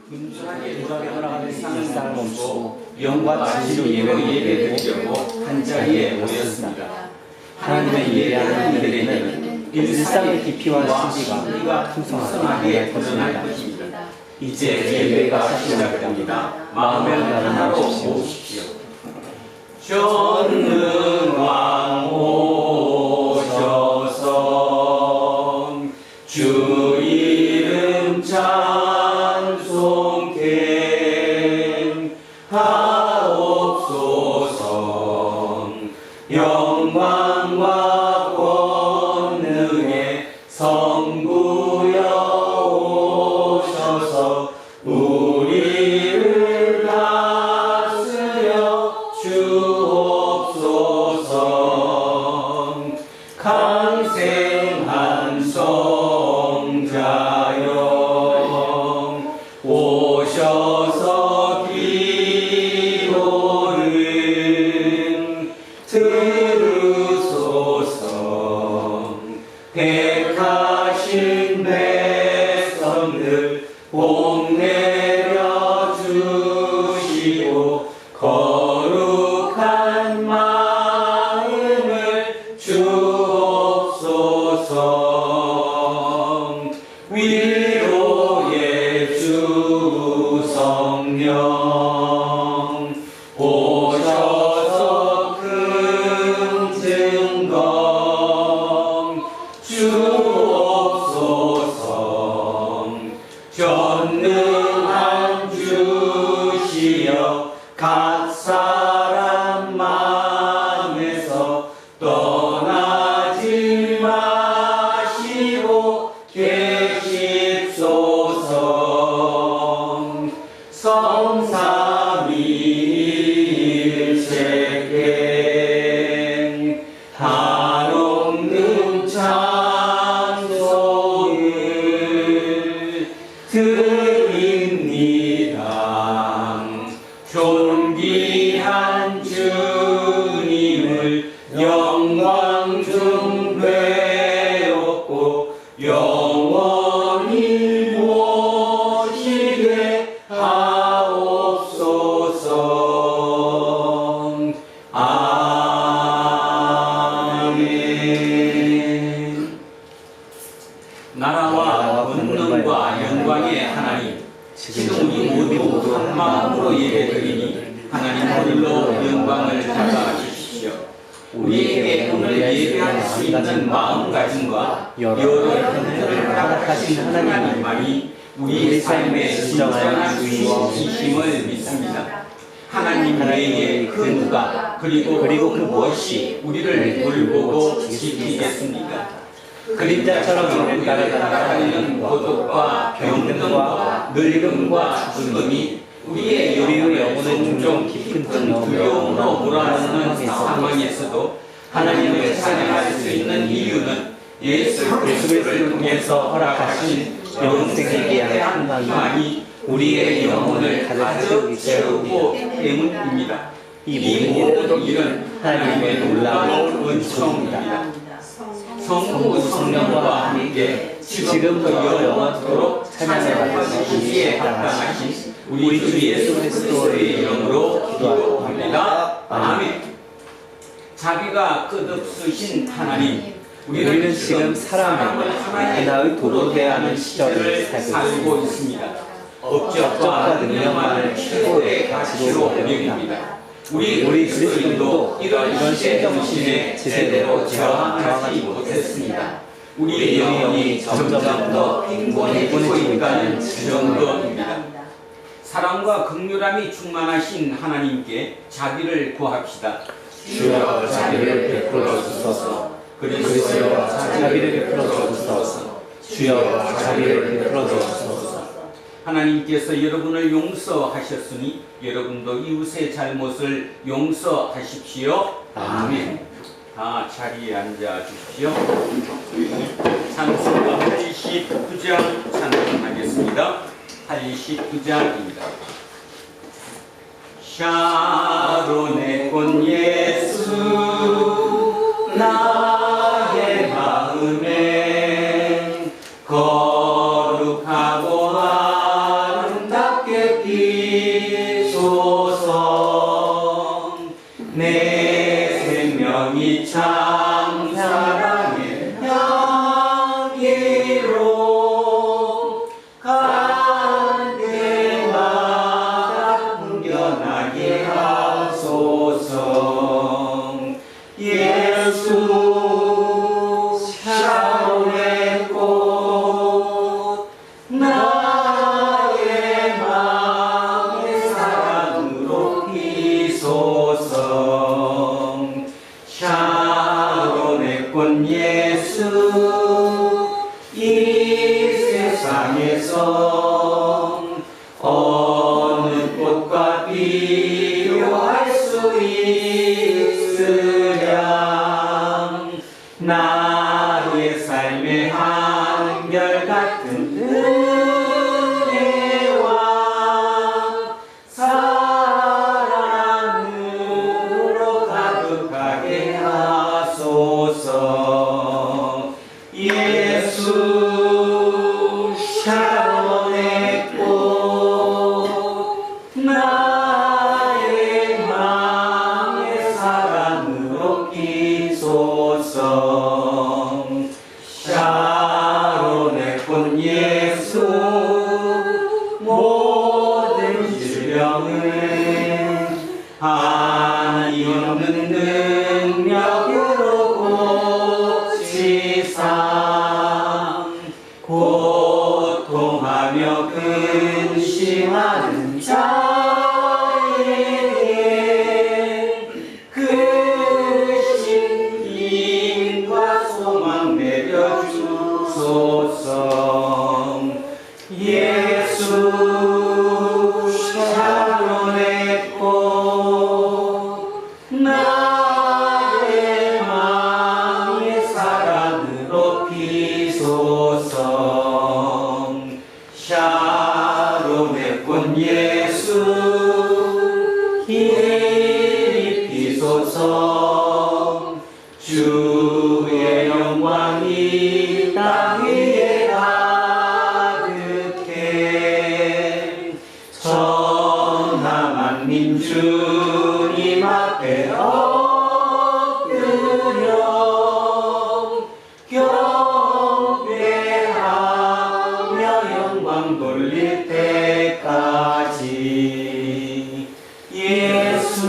분주하게 돌아가는 일상을 멈추고 영과 진리로 예배드리려고 한자리에 모였습니다. 하나님의 예배하는 이들에게는 일상의 깊이와 신비가 풍성하게 드러날 것입니다. 이제 예배가 시작됩니다. 마음을 하나로 모으십시오. 전능왕 오셔서 주 이름 찬송케 하옵소서. 영광과 권능의 성부여 오셔서 우리를 다스려 주옵소서. 강생한 성자여 오셔서 기도를 들으소서. 택하신 백성들 복 내려 주시고 거룩한 마음을 주옵소서. 위로의 주 성령 오셔서 큰 증거 주옵소서. 전능한 주시여 각 사람 마음에서 떠나지 마시고 계십소서. 성삼위일체계 한없는 찬송을 드립니다. 존귀한 주님을 영광 중 배웠고 영원히 모시게 하옵소서. 아멘. 나라와 권능과 영광의 하나님, 지금 우리 모두 한 마음으로 예배드리니 하나님 홀로 영광을 받아 주십시오. 우리에게 오늘 예배할 수 있는 마음가짐과 여러 형편을 허락하신 하나님만이 우리 삶의 진정한 주인이심을 믿습니다. 하나님 외에 그 누가 그리고 그 무엇이 우리를 돌보고 지키겠습니까? 그림자처럼 우리를 따라다니는 고독과 병든과 늙음과 죽음이 우리의 영혼을 종종 깊은 두려움으로 몰아넣는 상황에서도 하나님을 찬양할 수 있는 이유는 예수 그리스도를 통해서 허락하신 영생에 대한 희망이 우리의 영혼을 가득 채우고 때문입니다. 이 모든 일은 하나님의 놀라운 은총입니다. 성부 성령과 함께 지금부터 영원토록 찬양을 받으시기에 합당하신 우리 주 예수 그리스도의 이름으로 기도합니다. 아멘. 자비가 끝없으신 하나님, 우리는 지금 사람을 하나의 도로 대하는 시절을 살고 있습니다. 업적과 능력만을 최고의 가치로 여깁니다. 우리 그리스도인도 이런 시정신에 제대로 저항하지 못했습니다. 우리의 영혼이 점점 더 빈곤해지고 있다는 정도입니다. 사랑과 긍휼함이 충만하신 하나님께 자비를 구합시다. 주여 자비를 베풀어 주소서. 그리스도여 자비를 베풀어 주소서. 주여 자비를 베풀어 주소서. 하나님께서 여러분을 용서하셨으니 여러분도 이웃의 잘못을 용서하십시오. 아멘. 다 자리에 앉아 주십시오. 찬송가 89장 찬송하겠습니다. 89장입니다. 샤론의 꽃 예수 나의 마음에 거룩하고 주소서. 내 생명이 참 사랑의 향기로 갈 때마다 풍겨나게 하소서. 예수 샤론의 꽃 나의 마음의 사랑으로 피소서. 샤론의 꽃 예수 이 세상에서 어느 꽃과 비교할 수 있으랴. 나의 삶의 한결같은 은혜와 사랑으로 가득하게 하소서. 예수 샤론의 꽃 나의 마음의 사랑으로 피소서. 샤론의 꽃 예수 모든 질병을 한이 없는 능력으로 고치사. 고통하며 근심하는 자에게 그 힘과 소망 내려주소서. 예수 샤론의 꽃 나의 마음의 사랑으로 피소서. 샤론의 꽃 예수 길이 피소서. 주의 영광이 땅 위에 가득해. 천하 만민 주님 앞에 엎드려 경배하며 영광 돌릴 때까지. 예수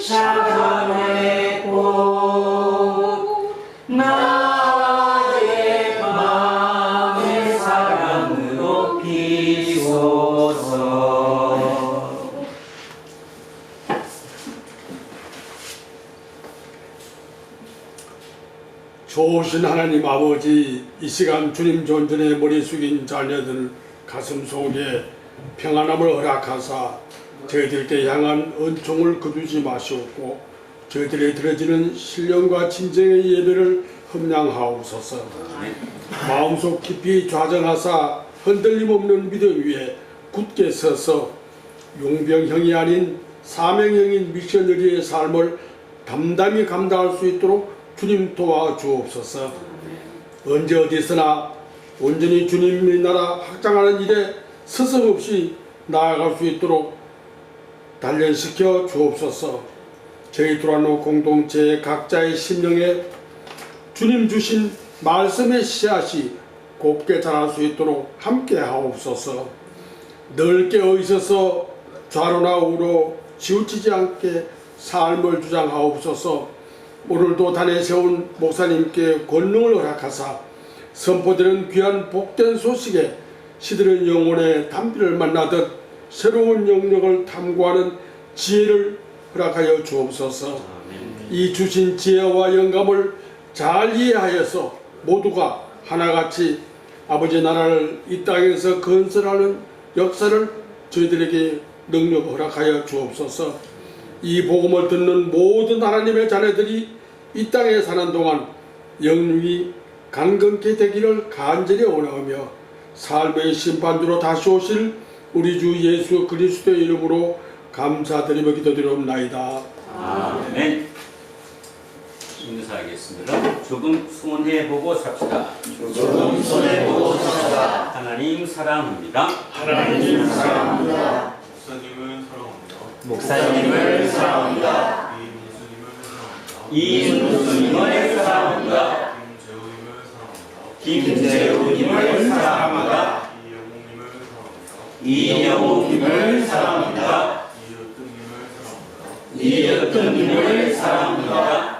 샤론의 꽃 나의 마음의 사랑으로 피소서. 좋으신 하나님 아버지, 이 시간 주님 존전에 머리 숙인 자녀들 가슴 속에 평안함을 허락하사 저희들께 향한 은총을 거두지 마시옵고 저희들이 드려지는 신령과 진정의 예배를 흠량하옵소서. 마음속 깊이 좌정하사 흔들림 없는 믿음 위에 굳게 서서 용병형이 아닌 사명형인 미셔너리의 삶을 담담히 감당할 수 있도록 주님 도와주옵소서. 언제 어디서나 온전히 주님의 나라 확장하는 일에 서슴없이 나아갈 수 있도록 단련시켜 주옵소서. 저희 두란노 공동체의 각자의 심령에 주님 주신 말씀의 씨앗이 곱게 자랄 수 있도록 함께 하옵소서. 늘 깨어 있어서 좌로나 우로 치우치지 않게 삶을 주장하옵소서. 오늘도 단에 세운 목사님께 권능을 허락하사 선포되는 귀한 복된 소식에 시들은 영혼의 담비를 만나듯 새로운 영역을 탐구하는 지혜를 허락하여 주옵소서. 이 주신 지혜와 영감을 잘 이해하여서 모두가 하나같이 아버지 나라를 이 땅에서 건설하는 역사를 저희들에게 능력 허락하여 주옵소서. 이 복음을 듣는 모든 하나님의 자녀들이 이 땅에 사는 동안 영육이 강건케 되기를 간절히 원하며 삶의 심판주로 다시 오실 우리 주 예수 그리스도의 이름으로 감사드리며 기도드리옵나이다. 아멘. 인사하겠습니다. 조금 손해보고 삽시다. 조금 손해보고 삽시다. 하나님 사랑합니다. 하나님 사랑합니다. 목사님을 사랑합니다. 목사님을 사랑합니다. 이문수님을 사랑합니다. 김재우님을 사랑합니다. 이영웅님을 사랑합니다. 이여튼님을 사랑합니다.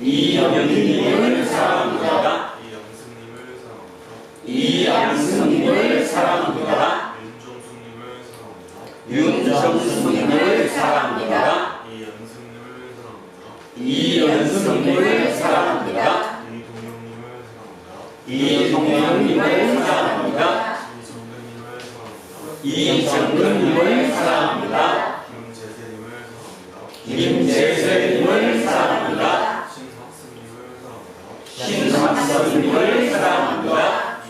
이영민님을 사랑합니다. 이양승님을 사랑합니다. 윤정수님을 사랑합니다. 이연승님을 사랑합니다. 이동영님을 사랑합니다. 이정근님을 사랑합니다. 김재세님을 사랑합니다. 신학선님을 사랑합니다.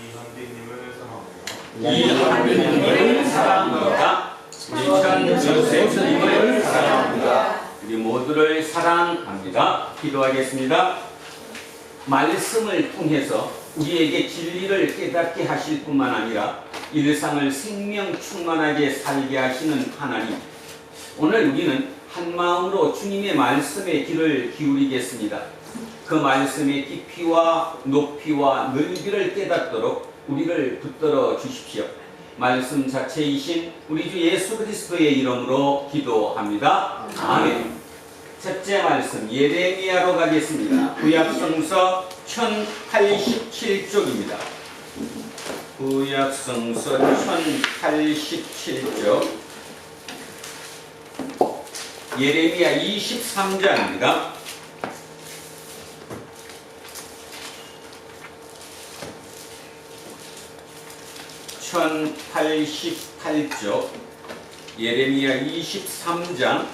이한빈님을 사랑합니다. 이천조셉님을 사랑합니다. 우리 모두를 사랑합니다. 기도하겠습니다. 말씀을 통해서 우리에게 진리를 깨닫게 하실 뿐만 아니라 일상을 생명 충만하게 살게 하시는 하나님, 오늘 우리는 한 마음으로 주님의 말씀에 귀를 기울이겠습니다. 그 말씀의 깊이와 높이와 넓이를 깨닫도록 우리를 붙들어 주십시오. 말씀 자체이신 우리 주 예수 그리스도의 이름으로 기도합니다. 아멘. 첫째 말씀 예레미야로 가겠습니다. 구약성서 1087쪽입니다. 구약성서 1087쪽 예레미야 23장입니다. (1088쪽) 예레미야 23장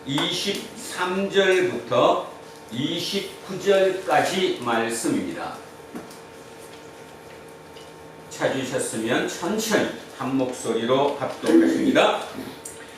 23절부터 29절까지 말씀입니다. 찾으셨으면 천천히 한 목소리로 합독하십니다.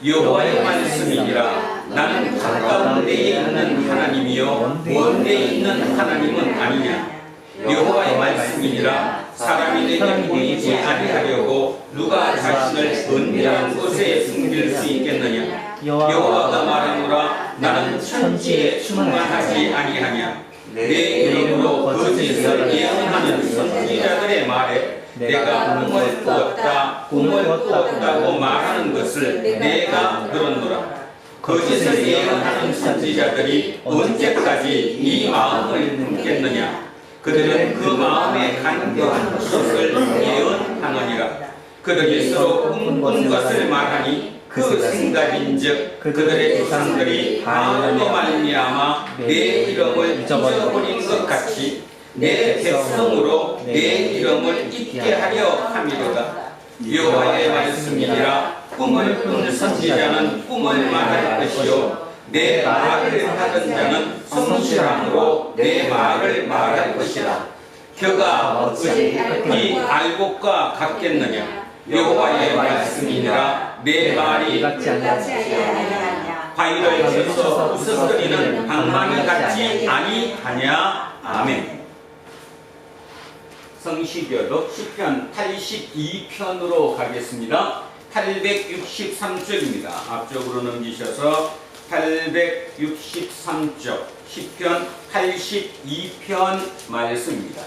여호와의 말씀이니라. 나는 가까운 데에 있는 하나님이요 먼 데에 있는 하나님은 아니냐. 여호와의 말씀이니라. 사람이 내게 보이지 아니하려고 누가 자신을 은밀한 곳에 숨길 수 있겠느냐. 여호와가 말하노라. 나는 천지에 충만하지 아니하냐. 내 이름으로 거짓을 예언하는 선지자들의 말에 내가 꿈을 꾸었다 꾸었다고 말하는 것을 내가 들었노라. 거짓을 예언하는 선지자들이 언제까지 이 마음을 품겠느냐. 그들은 그 마음에 간교한 것을 예언하느니라. 그들이 서로 꿈꾼 것을 말하니 그 생각인즉 그들의 조상들이 마음으로 말미암아 내 이름을 잊어버린 것 같이 내 백성으로 내 이름을 잊게 하려 함이로다. 여호와의 말씀이니라. 꿈을 꾼 선지자는 꿈을 말할 것이요 내 말을 하던 자는 성실함으로 내 말을 말할 것이라. 그가 어찌 이 알곡과 같겠느냐. 여호와의 말씀이니라. 내 말이 바위를 쳐서 부서뜨리는 방망이 같지 아니하냐. 아멘. 성시교독 시편 82편으로 가겠습니다. 863쪽입니다. 앞쪽으로 넘기셔서 863쪽 시편 82편 말씀입니다.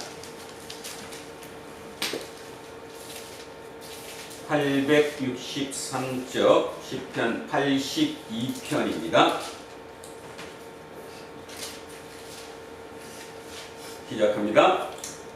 863쪽 시편 82편입니다. 시작합니다.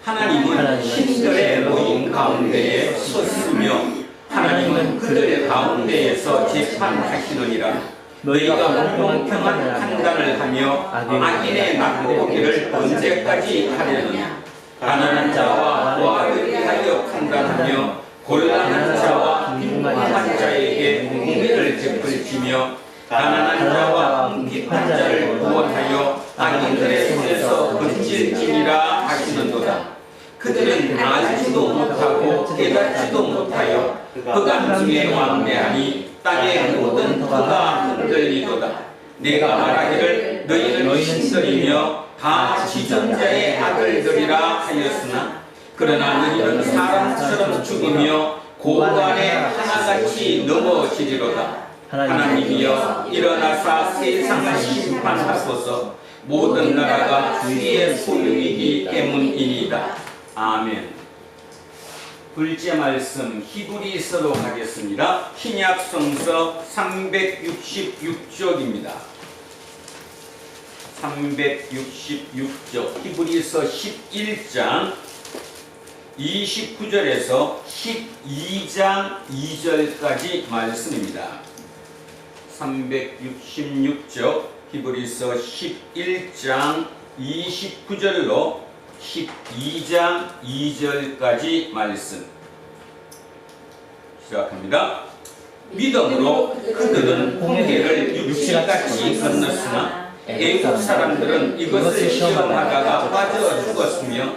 하나님은 신들의 모임 가운데에 섰으며 하나님은 그들 가운데에서 재판하시느니라. 너희가 공평한 판단을 하며 악인의 낙고기를 언제까지 하려느냐. 가난한 자와 고아를 위하여 판단하며 곤란한 자와 빈곤한 자에게 공의를 베풀지며 가난한 자와 궁핍한 자를 구원하여 악인들의 손에서 건질지니라 하시는도다. 그들은 알지도 못하고 깨닫지도 못하여 그간 중에 왕래하니 땅의 모든 터가 흔들리도다. 내가 말하기를 너희는 신들이며 다 지존자의 아들들이라 하였으나 그러나 너희는 사람처럼 죽으며 고관에 하나같이 넘어지리로다. 하나님이여 일어나사 세상을 심판하소서. 모든 나라가 주의 소유이기 때문이니이다. 아멘. 둘째 말씀 히브리서로 가겠습니다. 신약 성서 366쪽입니다. 366쪽 히브리서 11장 29절에서 12장 2절까지 말씀입니다. 366쪽 히브리서 11장 29절로 12장 2절까지 말씀 시작합니다. 믿음으로 그들은 홍해를 육지같이 건넜으나 애국 사람들은 이것을 시험하다가 빠져 죽었으며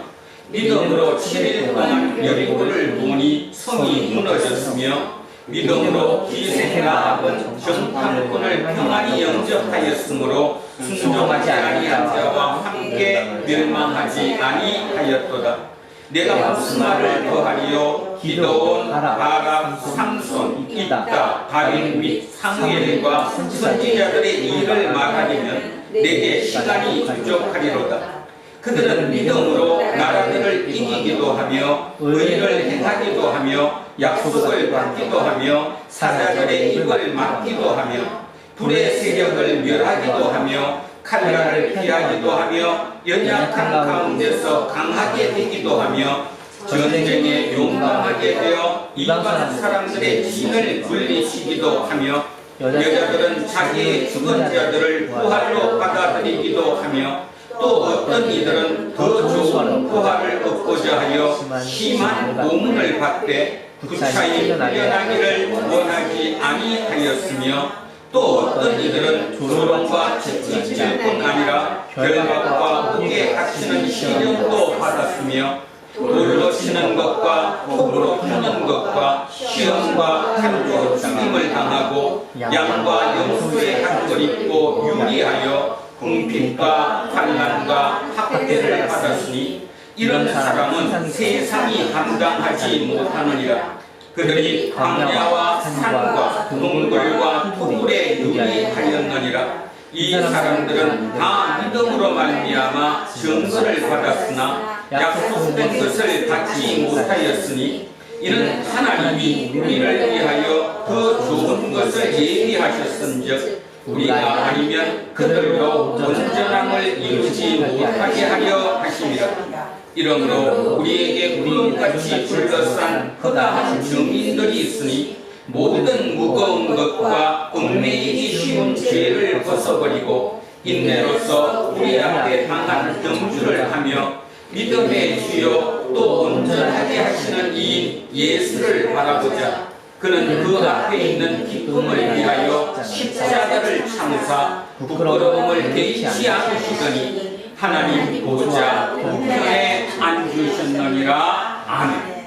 믿음으로 7일 동안 여리고를 보니 성이 무너졌으며 믿음으로 기생라합은 정탐꾼을 평안히 영접하였으므로 순종하지 아니한 자와 함께 멸망하지 아니하였도다. 내가 무슨 말을 더하리요? 기도온, 바락, 삼손, 입다, 다윗 및 사무엘과 선지자들의 일을 말하려면 내게 시간이 부족하리로다. 그들은 믿음으로 나라들을 이기기도 하며 의를 행하기도 하며 약속을 받기도 하며 사자들의 입을 막기도 하며 불의 세력을 멸하기도 하며 칼날을 피하기도 하며 연약한 가운데서 강하게 되기도 하며 전쟁에 용감하게 되어 이방 사람들의 진을 물리치기도 하며 여자들은 자기의 죽은 자들을 부활로 받아들이기도 하며 또 어떤 이들은 더 좋은 부활을 얻고자 하여 심한 고문을 받되 구차히 풀려나기를 원하지 아니하였으며 또 어떤 이들은 조롱과 채찍질 뿐 아니라 결박과 옥에 갇히는 시련도 받았으며 돌로 치는 것과 톱으로 푸는 것과 시험과 칼로 죽임을 당하고 양과 염소의 한걸 입고 유리하여 궁핍과 환난과 학대를 받았으니 이런 사람은 세상이 감당하지 못하느니라. 그들이 광야와 산과 동굴과 토굴에 유리하였느니라. 이 사람들은 다 믿음으로 말미암아 증거를 받았으나 약속된 것을 받지 못하였으니 이는 하나님이 우리를 위하여 더 좋은 것을 예비하셨은즉 우리가 아니면 그들로 온전함을 이루지 못하게 하려 하심이라. 이러므로 우리에게 구름같이 둘러싼 허다한 증인들이 있으니 모든 무거운 것과 얽매이기 쉬운 죄를 벗어버리고 인내로서 우리 앞에 당한 경주를 하며 믿음의 주요 또 온전하게 하시는 이인 예수를 바라보자. 그는 그 앞에 있는 기쁨을 위하여 십자가를 참사 부끄러움을 개의치 않으시더니 하나님 보좌 우편에 앉으셨느니라. 아멘.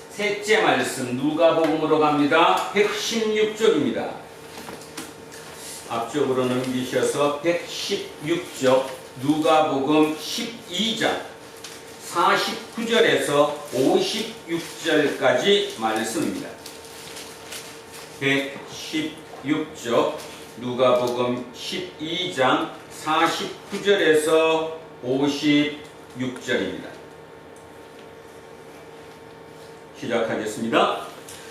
셋째 말씀 누가복음으로 갑니다. 116쪽입니다. 앞쪽으로 넘기셔서 116쪽 누가복음 12장 49절에서 56절까지 말씀입니다. 116쪽 누가복음 12장 49절에서 56절입니다. 시작하겠습니다.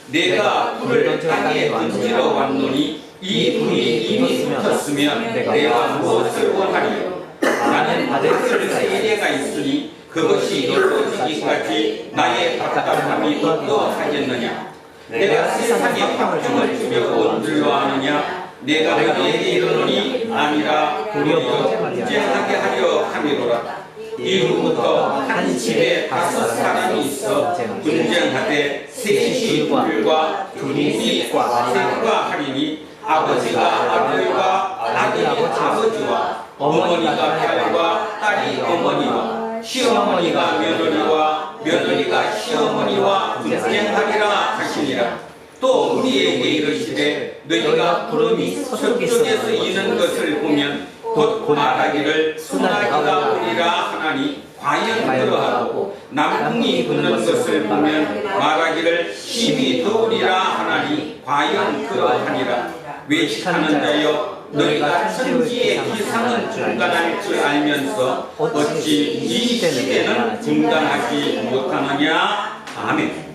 내가 불을 땅에 던지러 왔노니 이 불이 이미 붙었으면 내가 무엇을 원하리요? 나는 받을 세례가 있으니 그것이 이루어지기까지 나의 답답함이 어떠하겠느냐? 내가 세상에 박중을 주려 온 줄로 아느냐? 내가 너희에게 이르노니 아니라 도리어 분쟁하게 하려 함이로라. 이후부터 한 집에 5사람이 있어 분쟁하되 셋이 불과 둘이 셋과 하리니 아버지가 아들과 아들이 아버지와 어머니가 딸과 딸이 어머니와 시어머니가 며느리와 며느리가 시어머니와 분쟁하리라 하시니라. 또 우리에게 이르시되 너희가 구름이 서쪽에서 이는 것을 보면 곧 말하기를 소나기가 오리라 하나니 과연 그러하고 남풍이 부는 것을 보면 말하기를 힘이 더우리라 하나니 과연 그러하니라. 외식하는 자여 너희가 천지의 기상은 중단할 줄 알면서 어찌 이 시대는 중단하지 못하느냐. 아멘.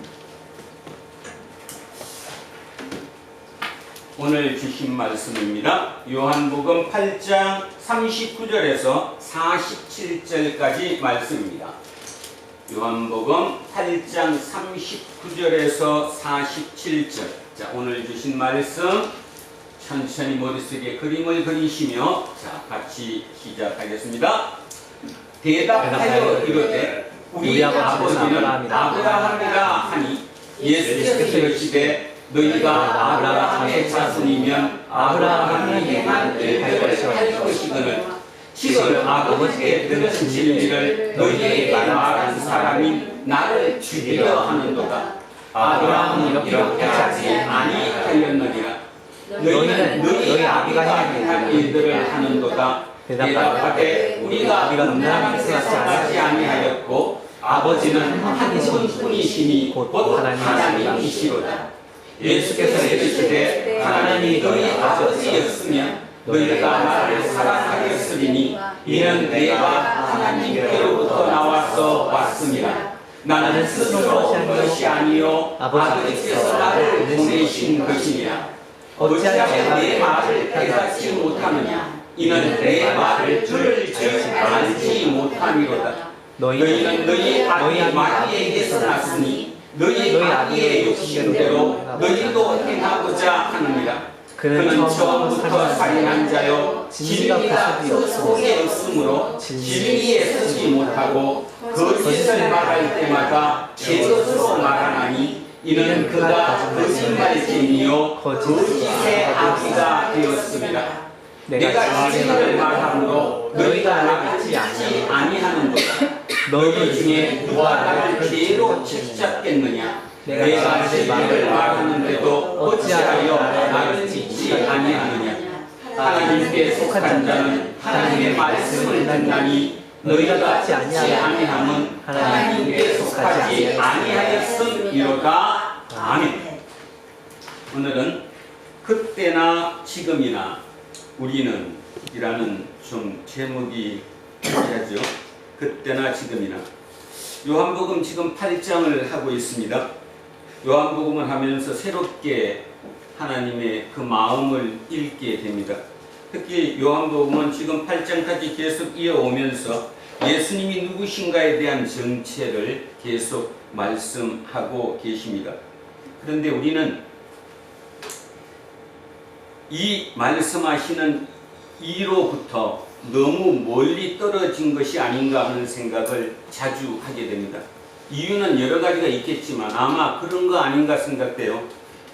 오늘 주신 말씀입니다. 요한복음 8장 39절에서 47절까지 말씀입니다. 요한복음 8장 39절에서 47절. 자, 오늘 주신 말씀 천천히 머릿속에 그림을 그리시며 자, 같이 시작하겠습니다. 대답하여 이르되 우리 아버지는 아브라함이라 하니 예수께서 이르시되 너희가 아브라함의 자손이면 아브라함이 행한 일들을 할 것이거늘 지금 아버지께 들은 진리를 너희에게 말한 사람이 나를 죽이려 하는도다. 아브라함은 이렇게 하지 아니하였느니라. 너희는 너희 아비가 행한 일들을 하는도다. 대답하되 우리가 음란한 세상 하지 아니하였고 아버지는 한 분이시니 곧 하나님이시로다. 예수께서 이르시되 하나님이 너희 아버지였으면 너희가 나를 사랑하였으리니 이는 내가 하나님께로부터 나와서 왔습니다. 나는 스스로 온 것이 아니요 아버지께서 나를 보내신 것이니라. 어찌하여 내 말을 깨닫지 못하느냐. 이는 내 말을 들을 줄 알지 못함이로다. 너희는 너희 아비 마귀에게서 났으니 너희 아비의 욕심대로 너희도 행하고자 하느니라. 그는 처음부터 살인한 자요 진리가 그 속에 없으므로 진리에 서지 못하고 거짓을 말할 때마다 제 것으로 말하나니 이는 그가 거짓말쟁이요 거짓의 아비가 되었습니다. 내가 진리를 말함으로 너희가 나를 믿지 아니하는도다. 너희 중에 누가 나를 죄로 붙잡겠느냐. 내가 진리를 말하는데도 어찌하여 나를 믿지 아니하느냐. 하나님께 속한 자는 하나님의 말씀을 듣나니 너희가 듣지 아니함은 하나님께 속하지 아니하였음이로다. 아멘. 오늘은 그때나 지금이나 우리는 이라는 좀 제목이 해야죠. 그때나 지금이나. 요한복음 지금 8장을 하고 있습니다. 요한복음을 하면서 새롭게 하나님의 그 마음을 읽게 됩니다. 특히 요한복음은 지금 8장까지 계속 이어오면서 예수님이 누구신가에 대한 정체를 계속 말씀하고 계십니다. 그런데 우리는 이 말씀하시는 이로부터 너무 멀리 떨어진 것이 아닌가 하는 생각을 자주 하게 됩니다. 이유는 여러 가지가 있겠지만 아마 그런 거 아닌가 생각돼요.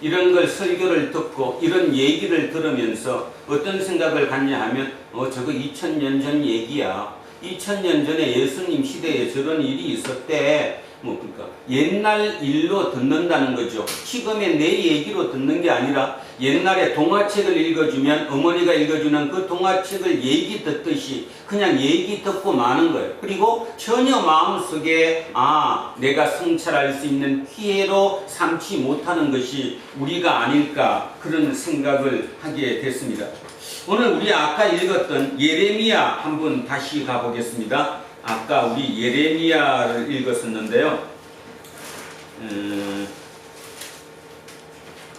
이런 걸 설교를 듣고 이런 얘기를 들으면서 어떤 생각을 갖냐 하면 저거 2000년 전 얘기야. 2000년 전에 예수님 시대에 저런 일이 있었대. 그러니까 옛날 일로 듣는다는 거죠. 지금의 내 얘기로 듣는 게 아니라 옛날에 동화책을 읽어주면 어머니가 읽어주는 그 동화책을 얘기 듣듯이 그냥 얘기 듣고 마는 거예요. 그리고 전혀 마음속에 내가 성찰할 수 있는 기회로 삼지 못하는 것이 우리가 아닐까 그런 생각을 하게 됐습니다. 오늘 우리 아까 읽었던 예레미야 한번 다시 가보겠습니다. 아까 우리 예레미야를 읽었었는데요.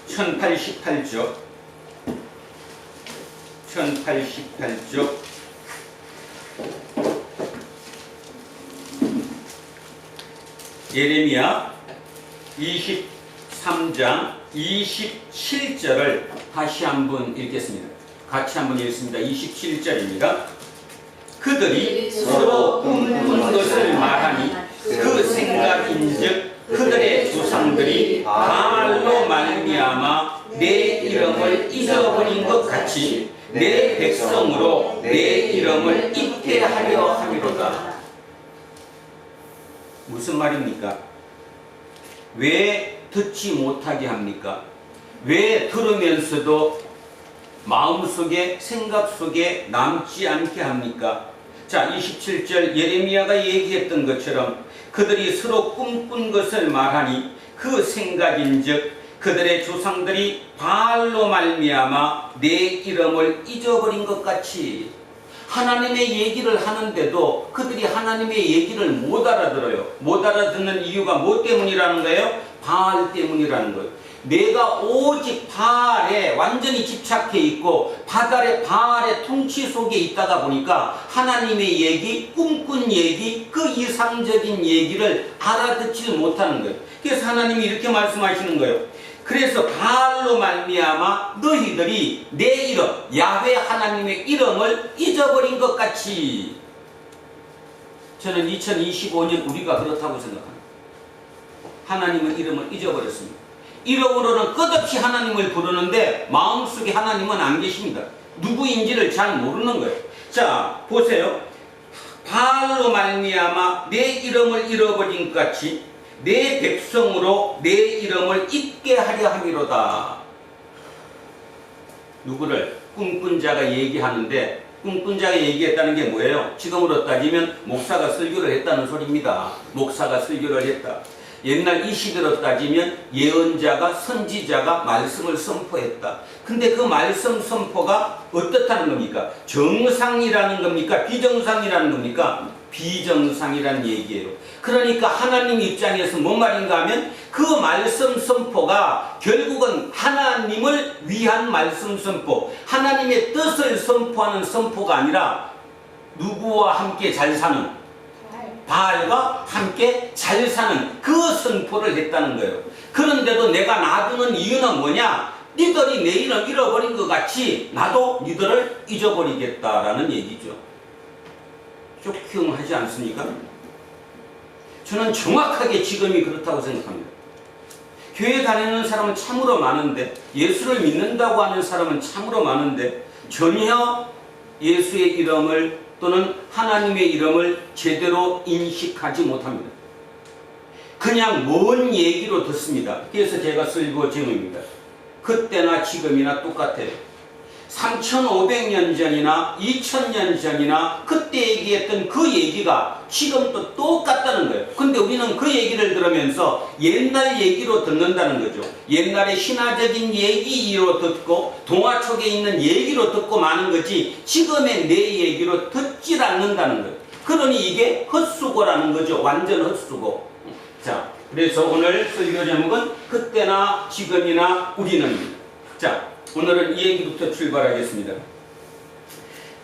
1088쪽 1088쪽 예레미야 23장 27절을 다시 한번 읽겠습니다. 같이 한번 읽습니다. 27절입니다. 그들이 서로 꿈꾼 것을 말하니 그 생각인즉 그들의 조상들이 바알로 말미암아 내 이름을 잊어버린 것 같이 내 백성으로 내 이름을 잊게 하려 함이로다. 무슨 말입니까? 왜 듣지 못하게 합니까? 왜 들으면서도 마음속에 생각 속에 남지 않게 합니까? 자, 27절 예레미야가 얘기했던 것처럼 그들이 서로 꿈꾼 것을 말하니 그 생각인즉 그들의 조상들이 바알로 말미암아 내 이름을 잊어버린 것 같이 하나님의 얘기를 하는데도 그들이 하나님의 얘기를 못 알아들어요. 못 알아듣는 이유가 뭐 때문이라는 거예요? 바알 때문이라는 거예요. 내가 오직 바알에 완전히 집착해 있고 바알의 통치 속에 있다가 보니까 하나님의 얘기, 꿈꾼 얘기, 그 이상적인 얘기를 알아듣지 못하는 거예요. 그래서 하나님이 이렇게 말씀하시는 거예요. 그래서 바알로 말미암아 너희들이 내 이름, 야훼 하나님의 이름을 잊어버린 것 같이. 저는 2025년 우리가 그렇다고 생각합니다. 하나님의 이름을 잊어버렸습니다. 이름으로는 끝없이 하나님을 부르는데 마음속에 하나님은 안 계십니다. 누구인지를 잘 모르는 거예요. 자, 보세요. 바알로 말미암아 내 이름을 잃어버린 것 같이 내 백성으로 내 이름을 잊게 하려 함이로다. 누구를? 꿈꾼 자가 얘기하는데 꿈꾼 자가 얘기했다는 게 뭐예요? 지금으로 따지면 목사가 설교를 했다는 소리입니다. 목사가 설교를 했다. 옛날 이 시대로 따지면 예언자가 선지자가 말씀을 선포했다. 근데 그 말씀 선포가 어떻다는 겁니까? 정상이라는 겁니까? 비정상이라는 겁니까? 비정상이라는 얘기예요. 그러니까 하나님 입장에서 뭔 말인가 하면 그 말씀 선포가 결국은 하나님을 위한 말씀 선포, 하나님의 뜻을 선포하는 선포가 아니라 누구와 함께 잘 사는, 바알과 함께 잘 사는 그 선포를 했다는 거예요. 그런데도 내가 놔두는 이유는 뭐냐? 니들이 내 이름 잃어버린 것 같이 나도 니들을 잊어버리겠다라는 얘기죠. 쇼킹하지 않습니까? 저는 정확하게 지금이 그렇다고 생각합니다. 교회 다니는 사람은 참으로 많은데, 예수를 믿는다고 하는 사람은 참으로 많은데 전혀 예수의 이름을 또는 하나님의 이름을 제대로 인식하지 못합니다. 그냥 먼 얘기로 듣습니다. 그래서 제가 설교 제목입니다. 그때나 지금이나 똑같아요. 3,500년 전이나 2,000년 전이나 그때 얘기했던 그 얘기가 지금도 똑같다는 거예요. 근데 우리는 그 얘기를 들으면서 옛날 얘기로 듣는다는 거죠. 옛날의 신화적인 얘기로 듣고 동화책에 있는 얘기로 듣고 마는 거지 지금의 내 얘기로 듣질 않는다는 거예요. 그러니 이게 헛수고라는 거죠. 완전 헛수고. 자, 그래서 오늘 설교 제목은 그때나 지금이나 우리는. 자, 오늘은 이 얘기부터 출발하겠습니다.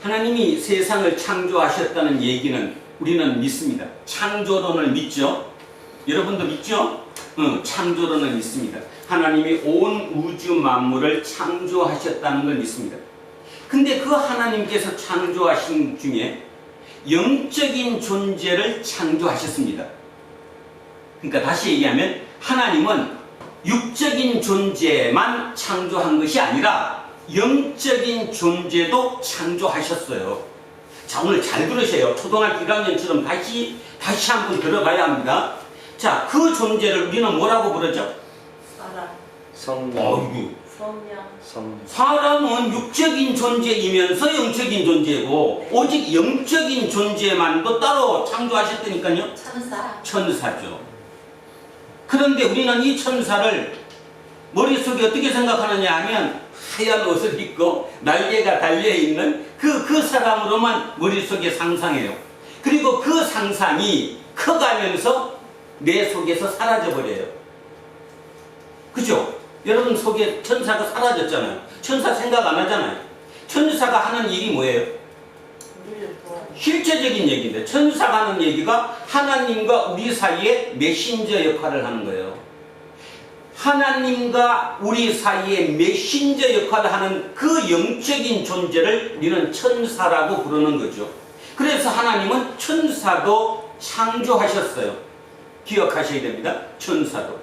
하나님이 세상을 창조하셨다는 얘기는 우리는 믿습니다. 창조론을 믿죠? 여러분도 믿죠? 창조론을 믿습니다. 하나님이 온 우주 만물을 창조하셨다는 걸 믿습니다. 근데 그 하나님께서 창조하신 중에 영적인 존재를 창조하셨습니다. 그러니까 다시 얘기하면 하나님은 육적인 존재만 창조한 것이 아니라 영적인 존재도 창조하셨어요. 자, 오늘 잘 들으세요. 초등학교 1학년처럼 다시 한번 들어봐야 합니다. 자, 그 존재를 우리는 뭐라고 부르죠? 사람, 성령. 성령, 사람은 육적인 존재이면서 영적인 존재고 오직 영적인 존재만도 따로 창조하셨다니까요. 천사죠. 그런데 우리는 이 천사를 머릿속에 어떻게 생각하느냐 하면 하얀 옷을 입고 날개가 달려있는 그 사람으로만 머릿속에 상상해요. 그리고 그 상상이 커가면서 내 속에서 사라져버려요. 그죠? 여러분 속에 천사가 사라졌잖아요. 천사 생각 안 하잖아요. 천사가 하는 일이 뭐예요? 실제적인 얘기인데 천사가 하는 얘기가 하나님과 우리 사이에 메신저 역할을 하는 거예요. 하나님과 우리 사이에 메신저 역할을 하는 그 영적인 존재를 우리는 천사라고 부르는 거죠. 그래서 하나님은 천사도 창조하셨어요. 기억하셔야 됩니다. 천사도.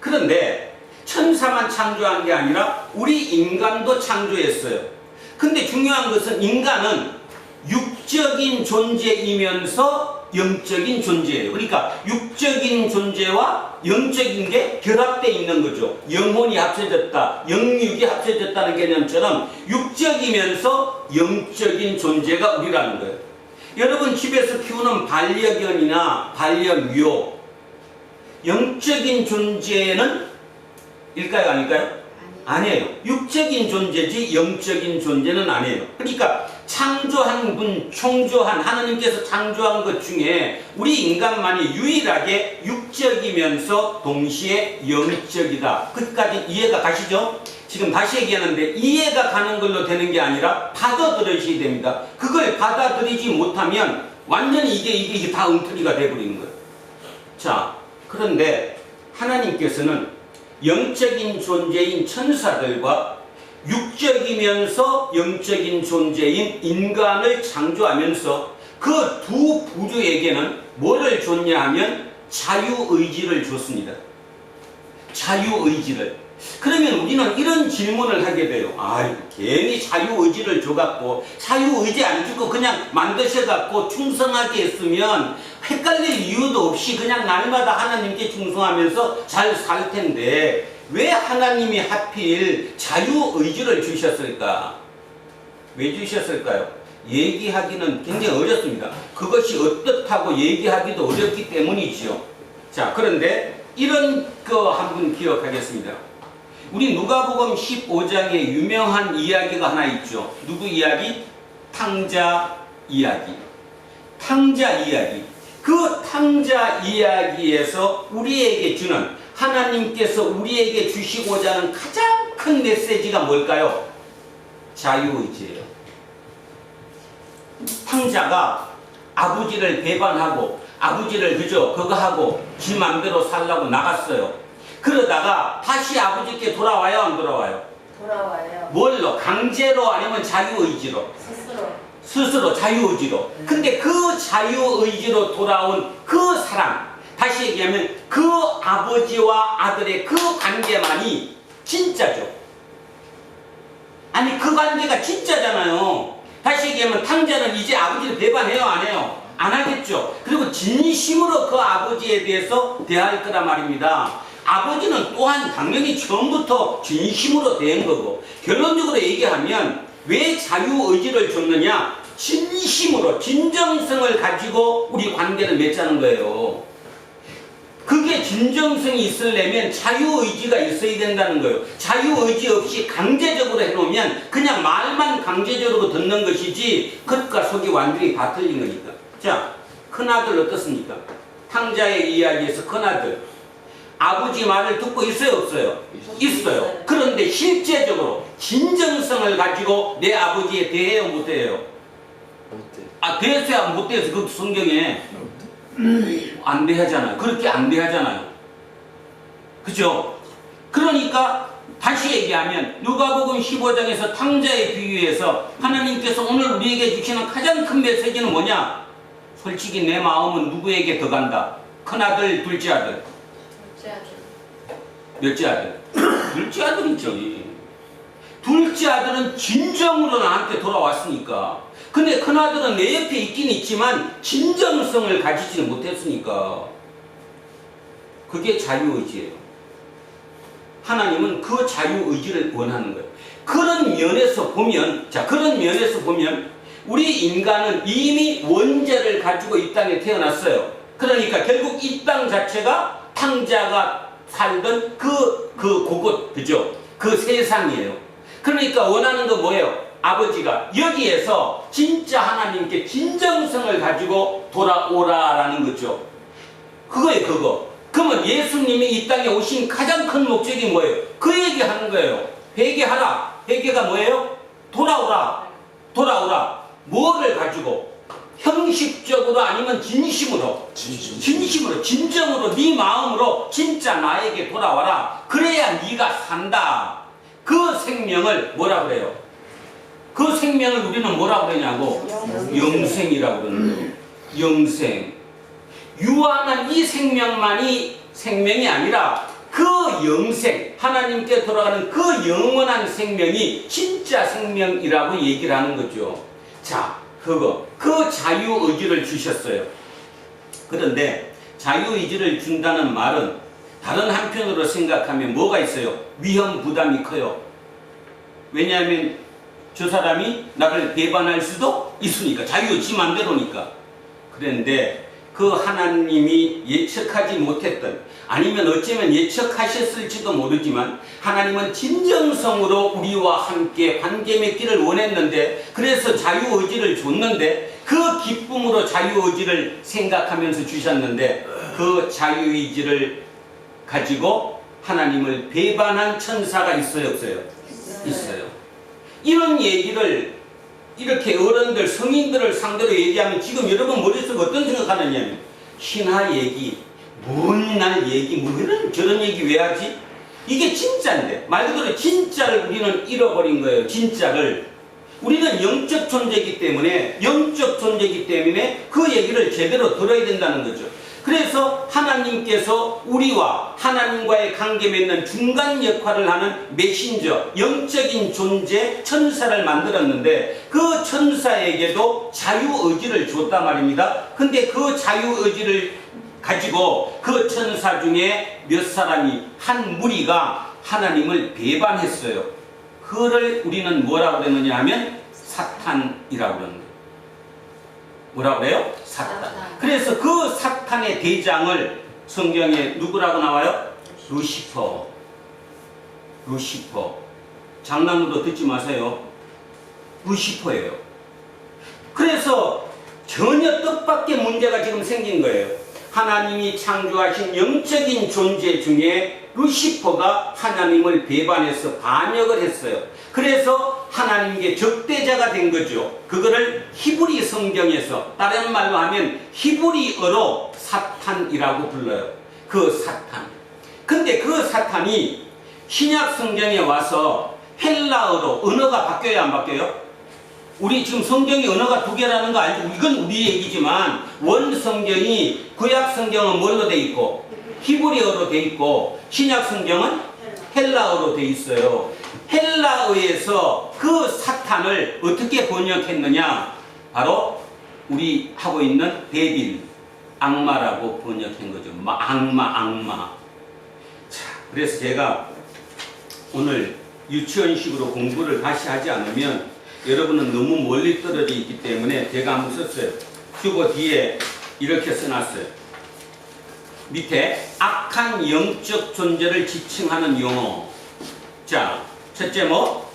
그런데 천사만 창조한 게 아니라 우리 인간도 창조했어요. 근데 중요한 것은 인간은 육적인 존재이면서 영적인 존재예요. 그러니까 육적인 존재와 영적인 게 결합되어 있는 거죠. 영혼이 합쳐졌다, 영육이 합쳐졌다는 개념처럼 육적이면서 영적인 존재가 우리라는 거예요. 여러분 집에서 키우는 반려견이나 반려묘, 영적인 존재는 일까요, 아닐까요? 아니에요. 육적인 존재지 영적인 존재는 아니에요. 그러니까 창조한 분, 창조한 하나님께서 창조한 것 중에 우리 인간만이 유일하게 육적이면서 동시에 영적이다. 끝까지 이해가 가시죠? 지금 다시 얘기하는데 이해가 가는 걸로 되는 게 아니라 받아들이셔야 됩니다. 그걸 받아들이지 못하면 완전히 이게 다 엉터리가 되어버리는 거예요. 자, 그런데 하나님께서는 영적인 존재인 천사들과 육적이면서 영적인 존재인 인간을 창조하면서 그 두 부류에게는 뭐를 줬냐 하면 자유의지를 줬습니다. 자유의지를. 그러면 우리는 이런 질문을 하게 돼요. 괜히 자유의지를 줘갖고 자유의지 안 주고 그냥 만드셔갖고 충성하게 했으면 헷갈릴 이유도 없이 그냥 날마다 하나님께 충성하면서 잘 살 텐데 왜 하나님이 하필 자유의지를 주셨을까? 왜 주셨을까요? 얘기하기는 굉장히 어렵습니다. 그것이 어떻다고 얘기하기도 어렵기 때문이지요. 자, 그런데 이런 거 한번 기억하겠습니다. 우리 누가복음 15장에 유명한 이야기가 하나 있죠. 누구 이야기? 탕자 이야기. 탕자 이야기. 그 탕자 이야기에서 우리에게 주는, 하나님께서 우리에게 주시고자 하는 가장 큰 메시지가 뭘까요? 자유의지예요. 탕자가 아버지를 배반하고 아버지를 그거 하고 지 맘대로 살라고 나갔어요. 그러다가 다시 아버지께 돌아와요, 안 돌아와요? 돌아와요. 뭘로? 강제로 아니면 자유의지로? 스스로 자유의지로. 근데 그 자유의지로 돌아온 그 사랑, 다시 얘기하면 그 아버지와 아들의 그 관계만이 진짜죠. 아니 그 관계가 진짜잖아요. 다시 얘기하면 탕자는 이제 아버지를 배반해요, 안 해요? 안 하겠죠. 그리고 진심으로 그 아버지에 대해서 대할 거란 말입니다. 아버지는 또한 당연히 처음부터 진심으로 대한 거고, 결론적으로 얘기하면 왜 자유의지를 줬느냐? 진심으로 진정성을 가지고 우리 관계를 맺자는 거예요. 그게 진정성이 있으려면 자유의지가 있어야 된다는 거예요. 자유의지 없이 강제적으로 해놓으면 그냥 말만 강제적으로 듣는 것이지 겉과 속이 완전히 다 틀린 거니까. 자, 큰아들 어떻습니까? 탕자의 이야기에서 큰아들 아버지 말을 듣고 있어요, 없어요? 있어요. 그런데 실제적으로 진정성을 가지고 내 아버지에 대해요, 못해요? 대해서야 못해서 그 성경에 안 대하잖아요. 그렇게 안 대하잖아요. 그죠? 그러니까 다시 얘기하면 누가복음 15장에서 탕자의 비유에서 하나님께서 오늘 우리에게 주시는 가장 큰 메시지는 뭐냐? 솔직히 내 마음은 누구에게 더 간다? 큰아들, 둘째 아들? 몇째 아들? 둘째 아들이죠. 둘째 아들은 진정으로 나한테 돌아왔으니까. 근데 큰아들은 내 옆에 있긴 있지만 진정성을 가지지는 못했으니까. 그게 자유의지예요. 하나님은 그 자유의지를 원하는 거예요. 그런 면에서 보면, 우리 인간은 이미 원죄를 가지고 이 땅에 태어났어요. 그러니까 결국 이 땅 자체가 탕자가 살던 그곳, 그죠? 그 세상이에요. 그러니까 원하는 건 뭐예요? 아버지가 여기에서 진짜 하나님께 진정성을 가지고 돌아오라라는 거죠. 그거예요, 그거. 그러면 예수님이 이 땅에 오신 가장 큰 목적이 뭐예요? 그 얘기 하는 거예요. 회개하라. 회개가 뭐예요? 돌아오라. 돌아오라. 뭐를 가지고? 형식적으로 아니면 진심으로? 진심으로, 진정으로, 네 마음으로 진짜 나에게 돌아와라. 그래야 네가 산다. 그 생명을 뭐라 그래요? 그 생명을 우리는 뭐라 그러냐고? 영생이라고 그러는 거예요. 영생. 유한한 이 생명만이 생명이 아니라 그 영생, 하나님께 돌아가는 그 영원한 생명이 진짜 생명이라고 얘기를 하는 거죠. 자, 그거. 그 자유의지를 주셨어요. 그런데 자유의지를 준다는 말은 다른 한편으로 생각하면 뭐가 있어요? 위험 부담이 커요. 왜냐하면 저 사람이 나를 배반할 수도 있으니까, 자유의지 맘대로니까. 그런데 그 하나님이 예측하지 못했던, 아니면 어쩌면 예측하셨을지도 모르지만 하나님은 진정성으로 우리와 함께 관계 맺기를 원했는데, 그래서 자유의지를 줬는데, 그 기쁨으로 자유의지를 생각하면서 주셨는데, 그 자유의지를 가지고 하나님을 배반한 천사가 있어요, 없어요? 있어요. 이런 얘기를 이렇게 어른들, 성인들을 상대로 얘기하면 지금 여러분 머릿속에 어떤 생각하느냐면, 신화 얘기, 뭔 날 얘기, 뭐 이런 저런 얘기 왜 하지? 이게 진짜인데, 말 그대로 진짜를 우리는 잃어버린 거예요. 진짜를. 우리는 영적 존재이기 때문에 그 얘기를 제대로 들어야 된다는 거죠. 그래서 하나님께서 우리와 하나님과의 관계 맺는 중간 역할을 하는 메신저, 영적인 존재, 천사를 만들었는데, 그 천사에게도 자유의지를 줬단 말입니다. 근데 그 자유의지를 가지고 그 천사 중에 몇 사람이, 한 무리가 하나님을 배반했어요. 그를 우리는 뭐라고 그러느냐 하면 사탄이라고 그러는 거예요. 뭐라고 그래요? 사탄. 그래서 그 사탄의 대장을 성경에 누구라고 나와요? 루시퍼. 장난으로 듣지 마세요. 루시퍼예요. 그래서 전혀 뜻밖의 문제가 지금 생긴 거예요. 하나님이 창조하신 영적인 존재 중에 루시퍼가 하나님을 배반해서 반역을 했어요. 그래서 하나님께 적대자가 된 거죠. 그거를 히브리 성경에서, 다른 말로 하면 히브리어로 사탄이라고 불러요. 그 사탄. 근데 그 사탄이 신약 성경에 와서 헬라어로 언어가 바뀌어야 안 바뀌어요? 우리 지금 성경이 언어가 두 개라는 거 알죠? 이건 우리 얘기지만 원 성경이, 구약 성경은 뭘로 돼 있고 히브리어로 돼 있고, 신약 성경은 헬라어로 돼 있어요. 헬라어에서 그 사탄을 어떻게 번역했느냐? 바로 우리 하고 있는 데빌, 악마라고 번역한 거죠. 악마. 자, 그래서 제가 오늘 유치원식으로 공부를 다시 하지 않으면 여러분은 너무 멀리 떨어져 있기 때문에 제가 한번 썼어요. 주보 뒤에 이렇게 써놨어요. 밑에 악한 영적 존재를 지칭하는 용어. 자, 첫째 뭐?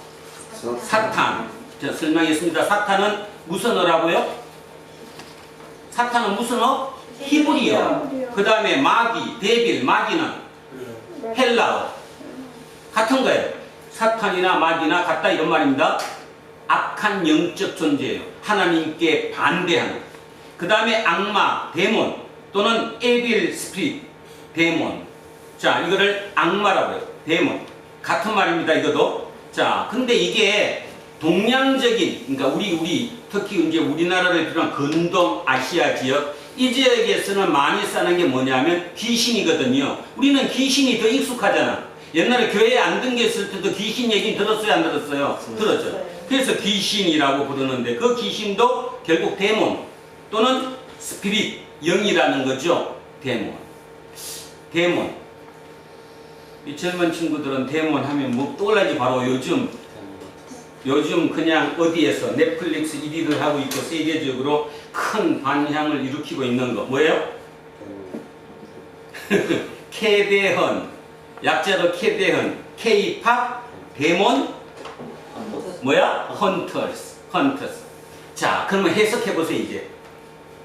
사탄. 자, 설명했습니다. 사탄은 무슨 어라고요? 사탄은 무슨 어? 히브리어. 그 다음에 마귀, 데빌, 마귀는 헬라어. 같은 거예요. 사탄이나 마귀나 같다 이런 말입니다. 악한 영적 존재예요. 하나님께 반대하는. 그 다음에 악마, 데몬 또는 에빌 스피릿, 데몬. 자, 이거를 악마라고 해요. 데몬. 같은 말입니다. 이것도. 자, 근데 이게 동양적인, 그러니까 우리 특히 이제 우리나라를 비롯한 근동 아시아 지역, 이 지역에서는 많이 쓰는 게 뭐냐면 귀신이거든요. 우리는 귀신이 더 익숙하잖아. 옛날에 교회에 안 등겼을 때도 귀신 얘기 들었어요, 안 들었어요? 들었죠. 그래서 귀신이라고 부르는데, 그 귀신도 결국 데몬 또는 스피릿, 영이라는 거죠. 데몬. 이 젊은 친구들은 데몬 하면 뭐 떠올라지. 바로 요즘 그냥 어디에서 넷플릭스 1위를 하고 있고 세계적으로 큰 반향을 일으키고 있는 거 뭐예요? 캐대헌, 약자로 캐대헌, K-팝, 데몬, 뭐야? 헌터스. 자, 그러면 해석해 보세요. 이제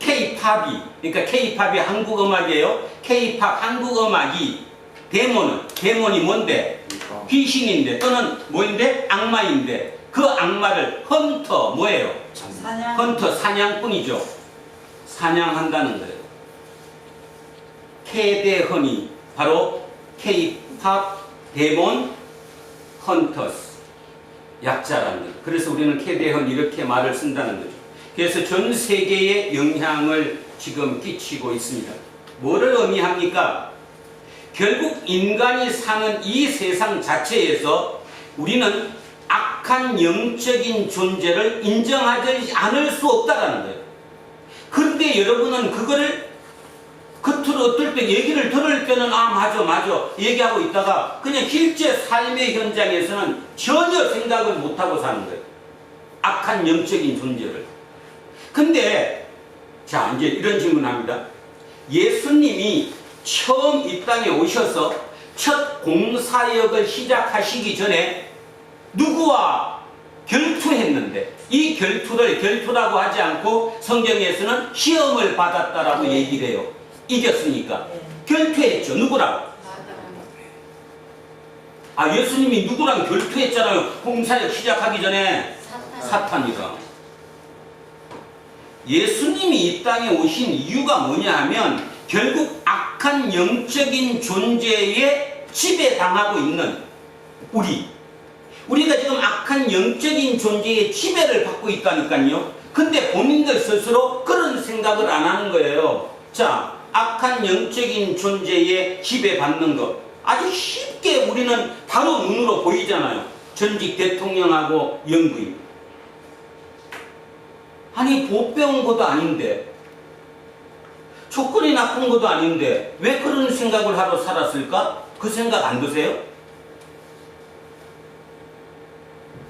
K-팝이, 그러니까 K-팝이 한국 음악이에요. K-팝 한국 음악이, 데몬이 뭔데? 귀신인데, 또는 뭐인데? 악마인데, 그 악마를 헌터, 뭐예요? 헌터, 사냥꾼이죠. 사냥한다는 거예요. 캐대헌이 바로 K-팝, 데몬, 헌터스, 약자라는 거예요. 그래서 우리는 캐대헌 이렇게 말을 쓴다는 거죠. 그래서 전 세계에 영향을 지금 끼치고 있습니다. 뭐를 의미합니까? 결국 인간이 사는 이 세상 자체에서 우리는 악한 영적인 존재를 인정하지 않을 수 없다는 거예요. 그런데 여러분은 그거를 겉으로 어떨 때 얘기를 들을 때는 아 맞아 얘기하고 있다가 그냥 실제 삶의 현장에서는 전혀 생각을 못하고 사는 거예요. 악한 영적인 존재를. 근데 자 이제 이런 질문합니다. 예수님이 처음 이 땅에 오셔서 첫 공사역을 시작하시기 전에 누구와 결투했는데 이 결투라고 하지 않고 성경에서는 시험을 받았다라고 얘기를 해요. 이겼으니까. 결투했죠. 누구랑? 아 예수님이 누구랑 결투했잖아요. 공사역 시작하기 전에 사탄이랑. 예수님이 이 땅에 오신 이유가 뭐냐 하면 결국 악한 영적인 존재에 지배당하고 있는 우리가 지금 악한 영적인 존재의 지배를 받고 있다니까요. 근데 본인들 스스로 그런 생각을 안 하는 거예요. 자, 악한 영적인 존재에 지배받는 것 아주 쉽게 우리는 바로 눈으로 보이잖아요. 전직 대통령하고 영부인. 아니 못 배운 것도 아닌데 조건이 나쁜 것도 아닌데 왜 그런 생각을 하러 살았을까? 그 생각 안 드세요?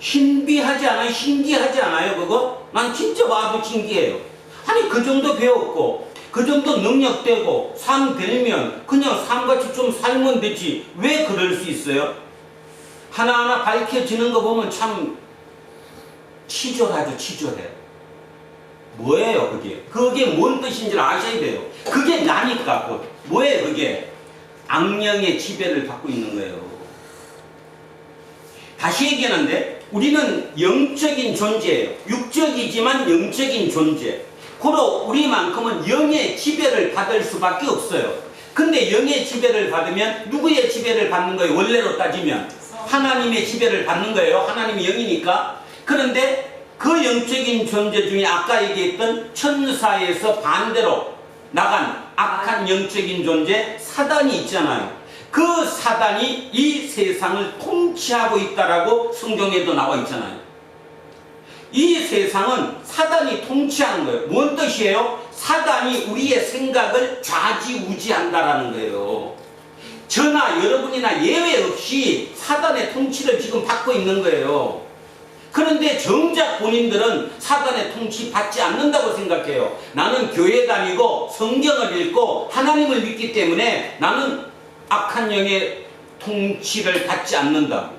신비하지 않아요? 신기하지 않아요? 그거? 난 진짜 봐도 신기해요. 아니 그 정도 배웠고 그 정도 능력되고 삶 되면 그냥 삶같이 좀 살면 되지 왜 그럴 수 있어요? 하나하나 밝혀지는 거 보면 참 치졸하죠. 치졸해. 뭐예요 그게? 그게 뭔 뜻인지 아셔야 돼요. 그게 나니까 뭐예요 그게? 악령의 지배를 받고 있는 거예요. 다시 얘기하는데 우리는 영적인 존재예요. 육적이지만 영적인 존재. 고로 우리만큼은 영의 지배를 받을 수밖에 없어요. 근데 영의 지배를 받으면 누구의 지배를 받는 거예요? 원래로 따지면 하나님의 지배를 받는 거예요. 하나님이 영이니까. 그런데 그 영적인 존재 중에 아까 얘기했던 천사에서 반대로 나간 악한 영적인 존재 사단이 있잖아요. 그 사단이 이 세상을 통치하고 있다라고 성경에도 나와 있잖아요. 이 세상은 사단이 통치하는 거예요. 뭔 뜻이에요? 사단이 우리의 생각을 좌지우지한다라는 거예요. 저나 여러분이나 예외 없이 사단의 통치를 지금 받고 있는 거예요. 그런데 정작 본인들은 사단의 통치 받지 않는다고 생각해요. 나는 교회 다니고 성경을 읽고 하나님을 믿기 때문에 나는 악한 영의 통치를 받지 않는다.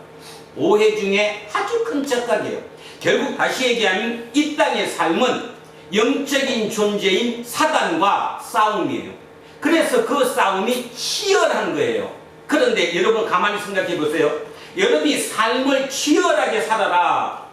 오해 중에 아주 큰 착각이에요. 결국 다시 얘기하면 이 땅의 삶은 영적인 존재인 사단과 싸움이에요. 그래서 그 싸움이 치열한 거예요. 그런데 여러분 가만히 생각해 보세요. 여러분이 삶을 치열하게 살아라.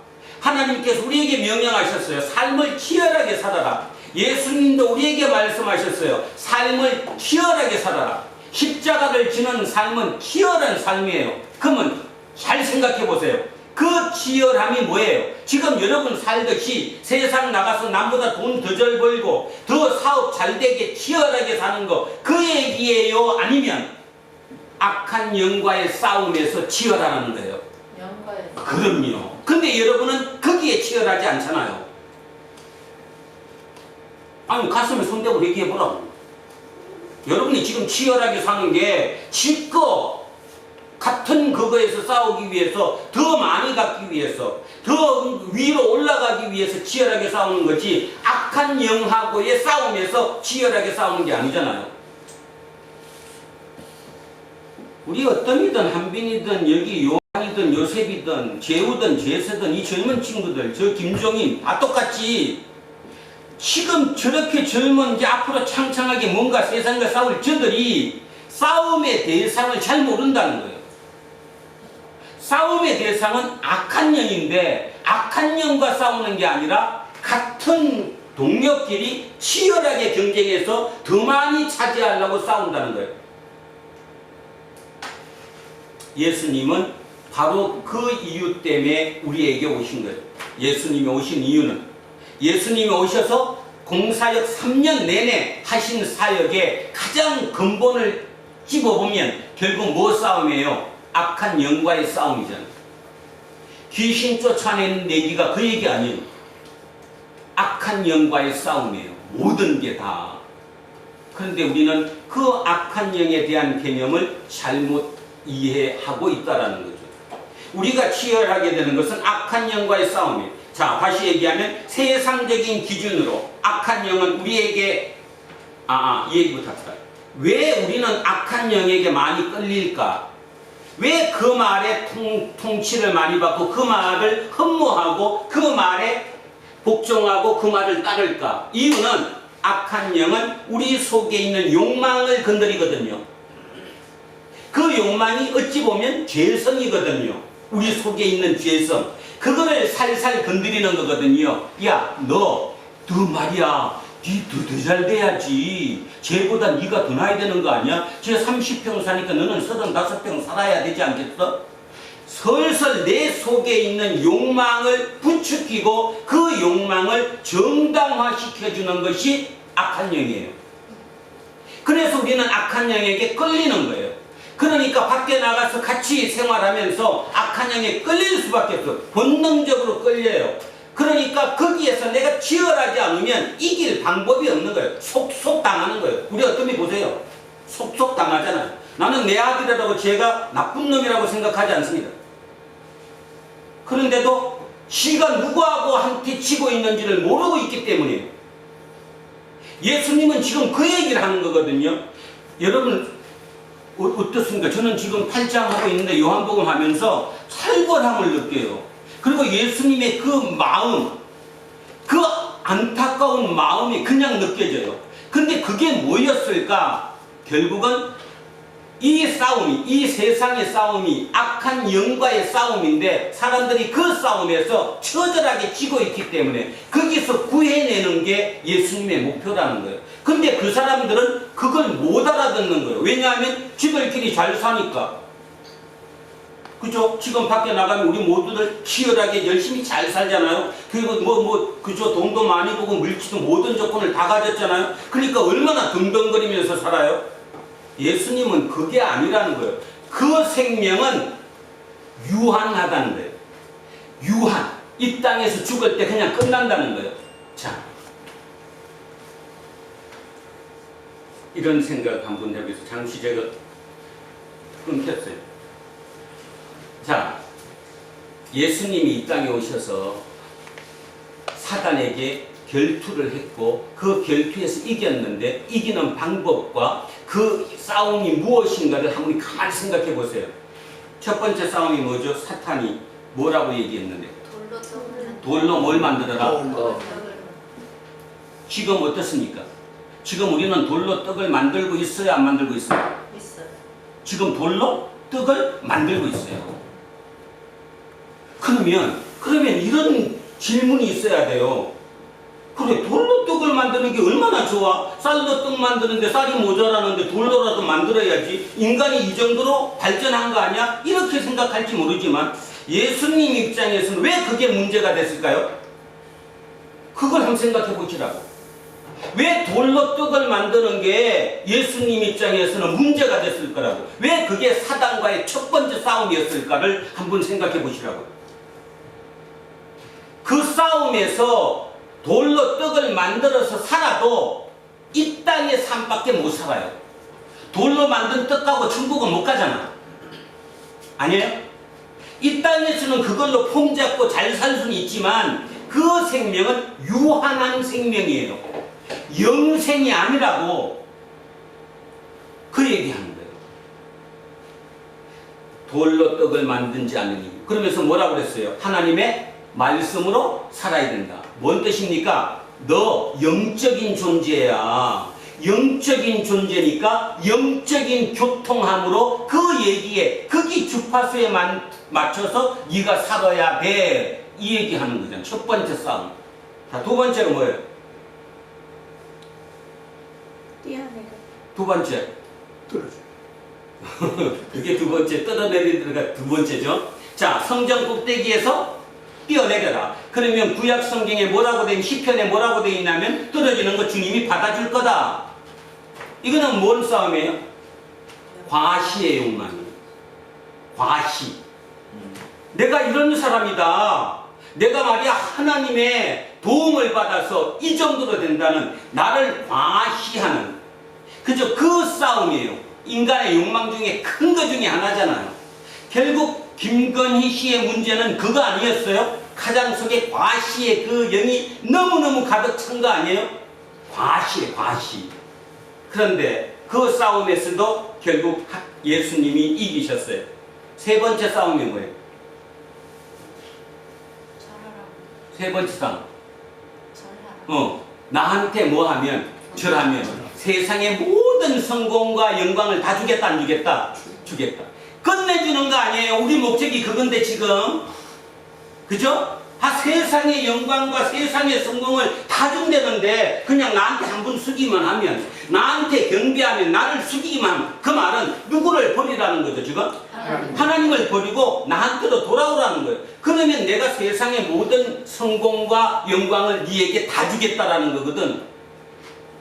하나님께서 우리에게 명령하셨어요. 삶을 치열하게 살아라. 예수님도 우리에게 말씀하셨어요. 삶을 치열하게 살아라. 십자가를 지는 삶은 치열한 삶이에요. 그러면 잘 생각해 보세요. 그 치열함이 뭐예요? 지금 여러분 살듯이 세상 나가서 남보다 돈 더 잘 벌고 더 사업 잘 되게 치열하게 사는 거 그 얘기예요? 아니면 악한 영과의 싸움에서 치열하는 거예요? 영과의 그럼요. 근데 여러분은 거기에 치열하지 않잖아요. 아니 가슴에 손대고 얘기해보라고. 여러분이 지금 치열하게 사는 게 지껏 같은 그거에서 싸우기 위해서 더 많이 갖기 위해서 더 위로 올라가기 위해서 치열하게 싸우는 거지 악한 영하고의 싸움에서 치열하게 싸우는 게 아니잖아요. 우리 어떤 이든 한빈이든 여기 요한이든 요셉이든 재우든 제세든 이 젊은 친구들 저 김종인 다 똑같지. 지금 저렇게 젊은 게 앞으로 창창하게 뭔가 세상과 싸울 저들이 싸움의 대상을 잘 모른다는 거예요. 싸움의 대상은 악한 영인데 악한 영과 싸우는 게 아니라 같은 동료끼리 치열하게 경쟁해서 더 많이 차지하려고 싸운다는 거예요. 예수님은 바로 그 이유 때문에 우리에게 오신 거예요. 예수님이 오신 이유는 예수님이 오셔서 공사역 3년 내내 하신 사역의 가장 근본을 찝어보면 결국 뭐 싸움이에요? 악한 영과의 싸움이잖아요. 귀신 쫓아내는 얘기가 그 얘기 아니에요. 악한 영과의 싸움이에요. 모든 게 다. 그런데 우리는 그 악한 영에 대한 개념을 잘못 이해하고 있다라는 거죠. 우리가 치열하게 되는 것은 악한 영과의 싸움이에요. 자, 다시 얘기하면 세상적인 기준으로 악한 영은 우리에게 이 얘기부터 합시다. 왜 우리는 악한 영에게 많이 끌릴까? 왜 그 말에 통치를 많이 받고 그 말을 흠모하고 그 말에 복종하고 그 말을 따를까? 이유는 악한 영은 우리 속에 있는 욕망을 건드리거든요. 그 욕망이 어찌 보면 죄성이거든요. 우리 속에 있는 죄성. 그거를 살살 건드리는 거거든요. 야, 너 말이야. 니 더 잘 돼야지. 쟤보다 네가 더 나야 되는 거 아니야? 쟤 30평 사니까 너는 35평 살아야 되지 않겠어? 슬슬 내 속에 있는 욕망을 부추기고 그 욕망을 정당화시켜주는 것이 악한 영이에요. 그래서 우리는 악한 영에게 끌리는 거예요. 그러니까 밖에 나가서 같이 생활하면서 악한 영에 끌릴 수밖에 없어요. 본능적으로 끌려요. 그러니까 거기에서 내가 치열하지 않으면 이길 방법이 없는 거예요. 속속 당하는 거예요. 우리 어떤 분 보세요. 속속 당하잖아요. 나는 내 아들이라고 제가 나쁜 놈이라고 생각하지 않습니다. 그런데도 지가 누구하고 한테 치고 있는지를 모르고 있기 때문이에요. 예수님은 지금 그 얘기를 하는 거거든요. 여러분 어떻습니까? 저는 지금 8장 하고 있는데 요한복음 하면서 살벌함을 느껴요. 그리고 예수님의 그 마음, 그 안타까운 마음이 그냥 느껴져요. 근데 그게 뭐였을까? 결국은 이 싸움이, 이 세상의 싸움이 악한 영과의 싸움인데 사람들이 그 싸움에서 처절하게 지고 있기 때문에 거기서 구해내는 게 예수님의 목표라는 거예요. 근데 그 사람들은 그걸 못 알아듣는 거예요. 왜냐하면 지들끼리 잘 사니까. 그죠? 지금 밖에 나가면 우리 모두들 치열하게 열심히 잘 살잖아요. 그리고 그죠? 돈도 많이 벌고 물질도 모든 조건을 다 가졌잖아요. 그러니까 얼마나 덩덩거리면서 살아요? 예수님은 그게 아니라는 거예요. 그 생명은 유한하다는 거예요. 유한. 이 땅에서 죽을 때 그냥 끝난다는 거예요. 자, 이런 생각 한번 해보세요. 잠시 제가 끊겼어요. 자, 예수님이 이 땅에 오셔서 사단에게 결투를 했고 그 결투에서 이겼는데 이기는 방법과 그 싸움이 무엇인가를 한번 가만히 생각해 보세요. 첫 번째 싸움이 뭐죠? 사탄이 뭐라고 얘기했는데? 돌로 뭘 만들어라? 지금 어떻습니까? 지금 우리는 돌로 떡을 만들고 있어요? 안 만들고 있어요? 있어요. 지금 돌로 떡을 만들고 있어요. 그러면 이런 질문이 있어야 돼요. 그래, 돌로 떡을 만드는 게 얼마나 좋아? 쌀로 떡 만드는데 쌀이 모자라는데 돌로라도 만들어야지. 인간이 이 정도로 발전한 거 아니야? 이렇게 생각할지 모르지만 예수님 입장에서는 왜 그게 문제가 됐을까요? 그걸 한번 생각해 보시라고. 왜 돌로 떡을 만드는 게 예수님 입장에서는 문제가 됐을 거라고. 왜 그게 사단과의 첫 번째 싸움이었을까를 한번 생각해 보시라고. 그 싸움에서 돌로 떡을 만들어서 살아도 이 땅의 삶밖에 못 살아요. 돌로 만든 떡하고 천국은 못 가잖아. 아니에요? 이 땅에서는 그걸로 폼 잡고 잘 살 수는 있지만 그 생명은 유한한 생명이에요. 영생이 아니라고 그 얘기하는 거예요. 돌로 떡을 만든지 않으니. 그러면서 뭐라고 그랬어요? 하나님의 말씀으로 살아야 된다. 뭔 뜻입니까? 너 영적인 존재야. 영적인 존재니까 영적인 교통함으로 그 얘기에 거기 주파수에 맞춰서 네가 살아야 돼. 이 얘기하는 거잖아. 첫 번째 싸움. 자, 두 번째는 뭐예요? 뛰어내려. 두 번째. 떨어져. 그게 두 번째. 떨어내리는 데가 두 번째죠. 자, 성전 꼭대기에서 뛰어내려라. 그러면 구약 성경에 뭐라고 돼 있는, 시편에 뭐라고 돼 있냐면 떨어지는 거 주님이 받아줄 거다. 이거는 뭔 싸움이에요? 과시의 욕망이에요. 과시. 내가 이런 사람이다. 내가 말이야 하나님의 도움을 받아서 이 정도로 된다는 나를 과시하는 그저 그 싸움이에요. 인간의 욕망 중에 큰 것 중에 하나잖아요. 결국 김건희 씨의 문제는 그거 아니었어요? 가장 속에 과시의 그 영이 너무너무 가득 찬 거 아니에요? 과시에 과시. 그런데 그 싸움에서도 결국 예수님이 이기셨어요. 세 번째 싸움이 뭐예요? 절하라고. 세 번째 싸움. 절하라. 나한테 뭐 하면 절하면 세상의 모든 성공과 영광을 다 주겠다 안 주겠다? 주겠다. 끝내주는 거 아니에요. 우리 목적이 그건데 지금. 그죠? 세상의 영광과 세상의 성공을 다 준다는데 그냥 나한테 한 번 숙이만 하면 나한테 경배하면 나를 숙이기만 하면 그 말은 누구를 버리라는 거죠 지금? 하나님을 버리고 나한테로 돌아오라는 거예요. 그러면 내가 세상의 모든 성공과 영광을 네에게 다 주겠다라는 거거든.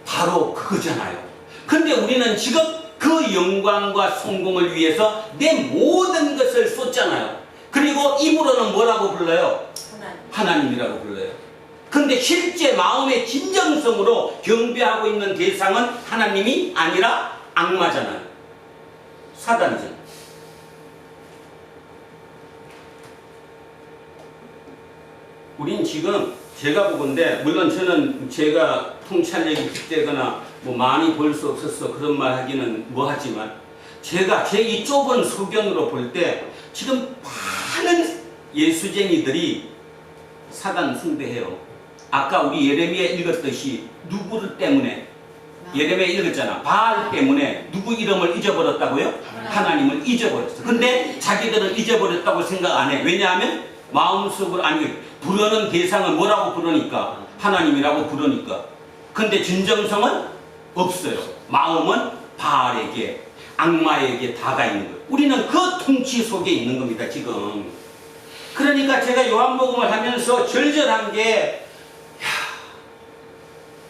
바로 그거잖아요. 근데 우리는 지금 그 영광과 성공을 위해서 내 모든 것을 쏟잖아요. 그리고 입으로는 뭐라고 불러요? 하나님이라고 불러요. 근데 실제 마음의 진정성으로 경배하고 있는 대상은 하나님이 아니라 악마잖아요. 사단이잖아요. 우린 지금 제가 보건데 물론 저는 제가 통찰력이 빗대거나 뭐 많이 볼 수 없어서 그런 말 하기는 뭐하지만 제가 제 이 좁은 소견으로 볼 때 지금 많은 예수쟁이들이 사단 숭배해요. 아까 우리 예레미야 읽었듯이 누구를 때문에 예레미야 읽었잖아. 바알 때문에 누구 이름을 잊어버렸다고요? 하나님을 잊어버렸어. 근데 자기들은 잊어버렸다고 생각 안 해. 왜냐하면 마음속으로 아니 부르는 대상을 뭐라고 부르니까 하나님이라고 부르니까. 근데 진정성은 없어요. 마음은 바알에게 악마에게 다가 있는 거예요. 우리는 그 통치 속에 있는 겁니다 지금. 그러니까 제가 요한복음을 하면서 절절한 게